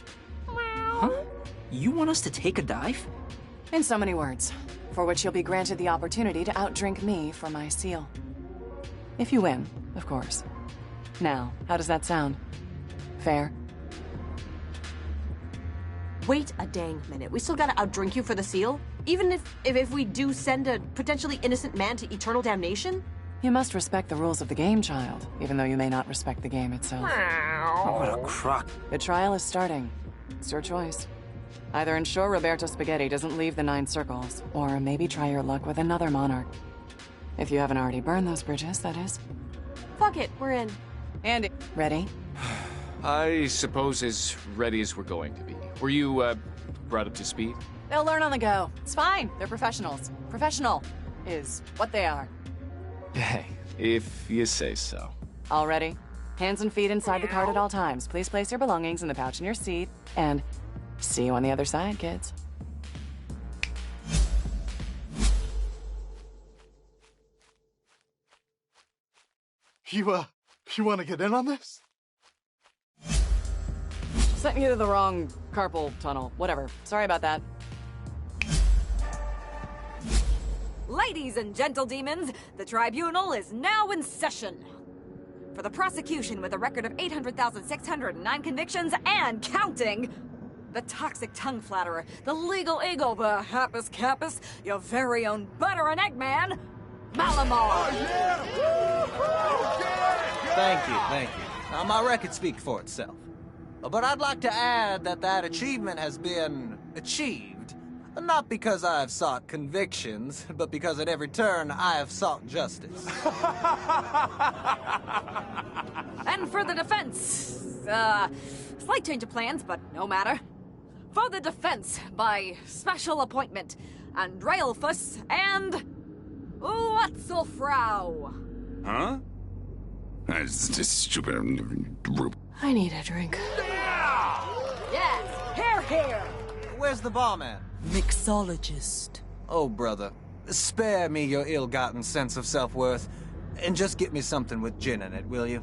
Huh? You want us to take a dive? In so many words, for which you'll be granted the opportunity to outdrink me for my seal. If you win, of course. Now, how does that sound? Fair? Wait a dang minute. We still gotta outdrink you for the seal? Even if we do send a potentially innocent man to eternal damnation? You must respect the rules of the game, child, even though you may not respect the game itself. Oh, what a crock. The trial is starting. It's your choice. Either ensure Roberto Spaghetti doesn't leave the 9 circles, or maybe try your luck with another monarch. If you haven't already burned those bridges, that is. Fuck it, we're in. Andy, ready? I suppose as ready as we're going to be. Were you, brought up to speed? They'll learn on the go. It's fine. They're professionals. Professional is what they are. Hey, if you say so. All ready? Hands and feet inside the cart at all times. Please place your belongings in the pouch in your seat. And see you on the other side, kids. You want to get in on this? Sent you to the wrong carpal tunnel. Whatever. Sorry about that. Ladies and gentle demons, the tribunal is now in session. For the prosecution with a record of 800,609 convictions and counting, the toxic tongue flatterer, the legal eagle, the happus capus, your very own butter and egg man, Malamar. Thank you. Now, my record speaks for itself. But I'd like to add that achievement has been achieved, not because I have sought convictions, but because at every turn I have sought justice. And for the defense, slight change of plans, but no matter. For the defense, by special appointment, Andrealphus and Lutzelfrau. Huh? That's just stupid. I need a drink. Yes, here. Where's the barman? Mixologist. Oh, brother, spare me your ill-gotten sense of self-worth, and just get me something with gin in it, will you?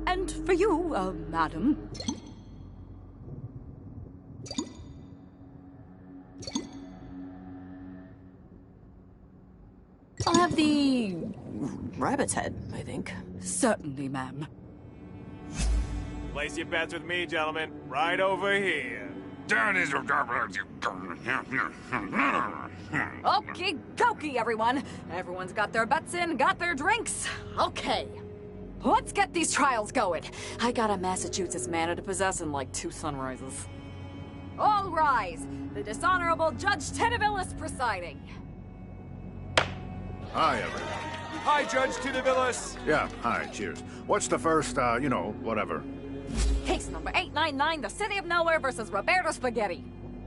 And for you, madam. I'll have the rabbit's head, I think. Certainly, ma'am. Place your bets with me, gentlemen. Right over here. Okie dokie, everyone. Everyone's got their bets in, got their drinks. Okay. Let's get these trials going. I got a Massachusetts manor to possess in like 2 sunrises. All rise. The dishonorable Judge Tinavillis presiding. Hi, everyone. Hi, Judge Tinavillis. Yeah, hi, cheers. What's the first, whatever? Case number 899, the City of Nowhere versus Roberto Spaghetti.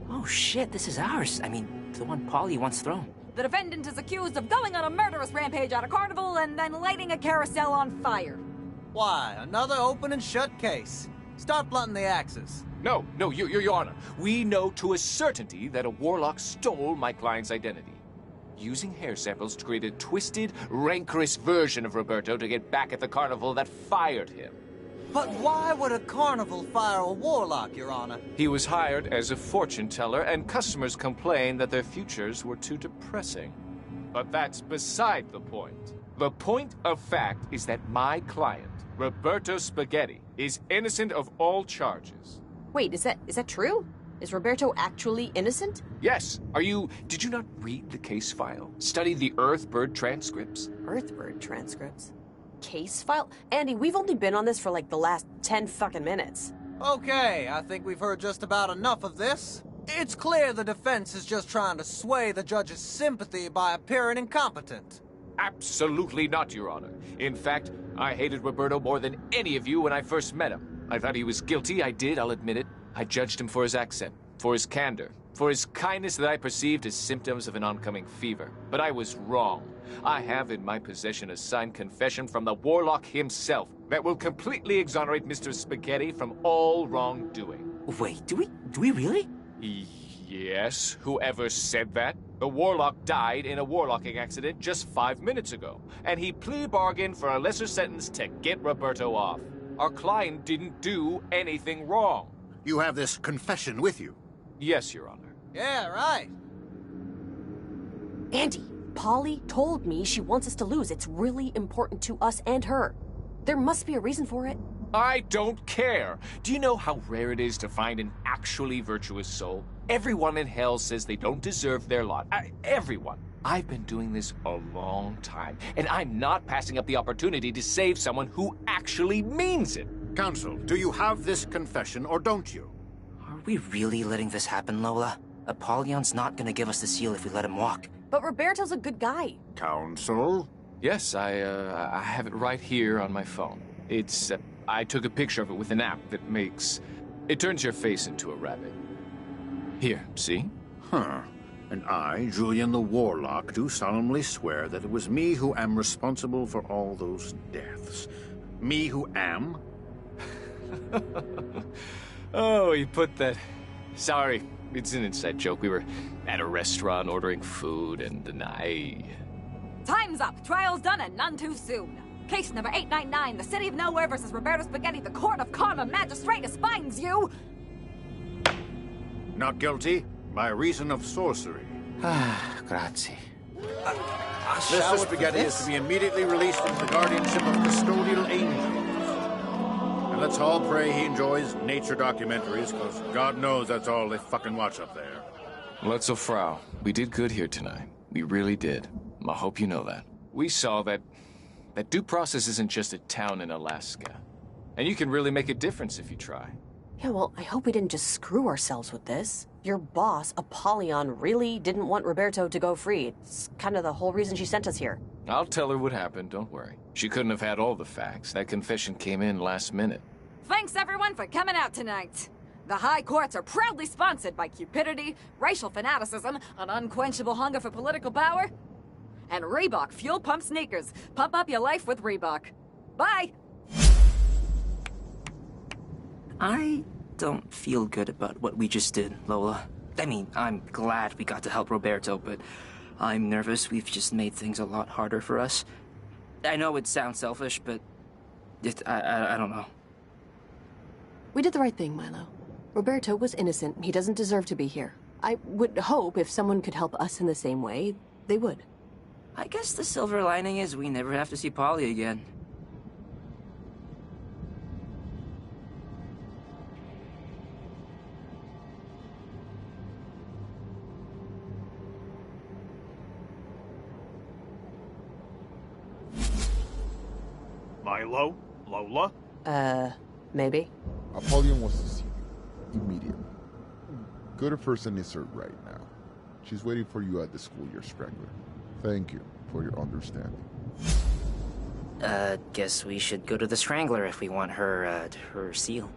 Oh shit, this is ours. I mean, the one Paulie once thrown. The defendant is accused of going on a murderous rampage at a carnival and then lighting a carousel on fire. Why, another open and shut case. Start blunting the axes. No, Your Honor. We know to a certainty that a warlock stole my client's identity, using hair samples to create a twisted, rancorous version of Roberto to get back at the carnival that fired him. But why would a carnival fire a warlock, Your Honor? He was hired as a fortune teller, and customers complained that their futures were too depressing. But that's beside the point. The point of fact is that my client, Roberto Spaghetti, is innocent of all charges. Wait, is that true? Is Roberto actually innocent? Yes. Did you not read the case file? Study the Earthbird transcripts? Earthbird transcripts? Case file? Andy, we've only been on this for like the last 10 fucking minutes. Okay, I think we've heard just about enough of this. It's clear the defense is just trying to sway the judge's sympathy by appearing incompetent. Absolutely not, Your Honor. In fact, I hated Roberto more than any of you when I first met him. I thought he was guilty, I'll admit it. I judged him for his accent, for his candor, for his kindness that I perceived as symptoms of an oncoming fever. But I was wrong. I have in my possession a signed confession from the warlock himself that will completely exonerate Mr. Spaghetti from all wrongdoing. Wait, do we really? Yes, whoever said that? The warlock died in a warlocking accident just 5 minutes ago, and he plea bargained for a lesser sentence to get Roberto off. Our client didn't do anything wrong. You have this confession with you? Yes, Your Honor. Yeah, right. Andy, Polly told me she wants us to lose. It's really important to us and her. There must be a reason for it. I don't care. Do you know how rare it is to find an actually virtuous soul? Everyone in hell says they don't deserve their lot. Everyone. I've been doing this a long time, and I'm not passing up the opportunity to save someone who actually means it. Counsel, do you have this confession or don't you? Are we really letting this happen, Lola? Apollyon's not gonna give us the seal if we let him walk. But Roberto's a good guy. Counsel? Yes, I have it right here on my phone. It's, I took a picture of it with an app that it turns your face into a rabbit. Here, see? Huh. And I, Julian the Warlock, do solemnly swear that it was me who am responsible for all those deaths. Me who am? Oh, you put that... Sorry, it's an inside joke. We were at a restaurant ordering food, and I... Time's up. Trial's done and none too soon. Case number 899, the City of Nowhere versus Roberto Spaghetti, the Court of Karma Magistratus finds you... Not guilty, by reason of sorcery. Ah, grazie. Mr. Spaghetti is to be immediately released into the guardianship of custodial angels. And let's all pray he enjoys nature documentaries, because God knows that's all they fucking watch up there. Let's Frau, we did good here tonight. We really did. I hope you know that. We saw that due process isn't just a town in Alaska. And you can really make a difference if you try. Yeah, well, I hope we didn't just screw ourselves with this. Your boss, Apollyon, really didn't want Roberto to go free. It's kind of the whole reason she sent us here. I'll tell her what happened, don't worry. She couldn't have had all the facts. That confession came in last minute. Thanks, everyone, for coming out tonight. The high courts are proudly sponsored by cupidity, racial fanaticism, an unquenchable hunger for political power, and Reebok Fuel Pump Sneakers. Pump up your life with Reebok. Bye! I don't feel good about what we just did, Lola. I mean, I'm glad we got to help Roberto, but I'm nervous we've just made things a lot harder for us. I know it sounds selfish, but I don't know. We did the right thing, Milo. Roberto was innocent. He doesn't deserve to be here. I would hope if someone could help us in the same way, they would. I guess the silver lining is we never have to see Polly again. Milo? Lola? Maybe. Apollyon wants to see you. Immediately. Go to first and insert right now. She's waiting for you at the schoolyard strangler. Thank you for your understanding. Guess we should go to the Strangler if we want her seal.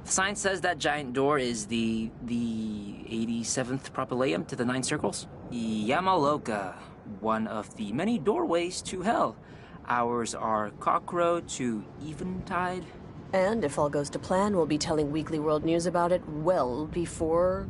The sign says that giant door is the 87th propylaeum to the 9 circles. Yamaloka, one of the many doorways to hell. Ours are Cockroach to Eventide. And if all goes to plan, we'll be telling Weekly World News about it well before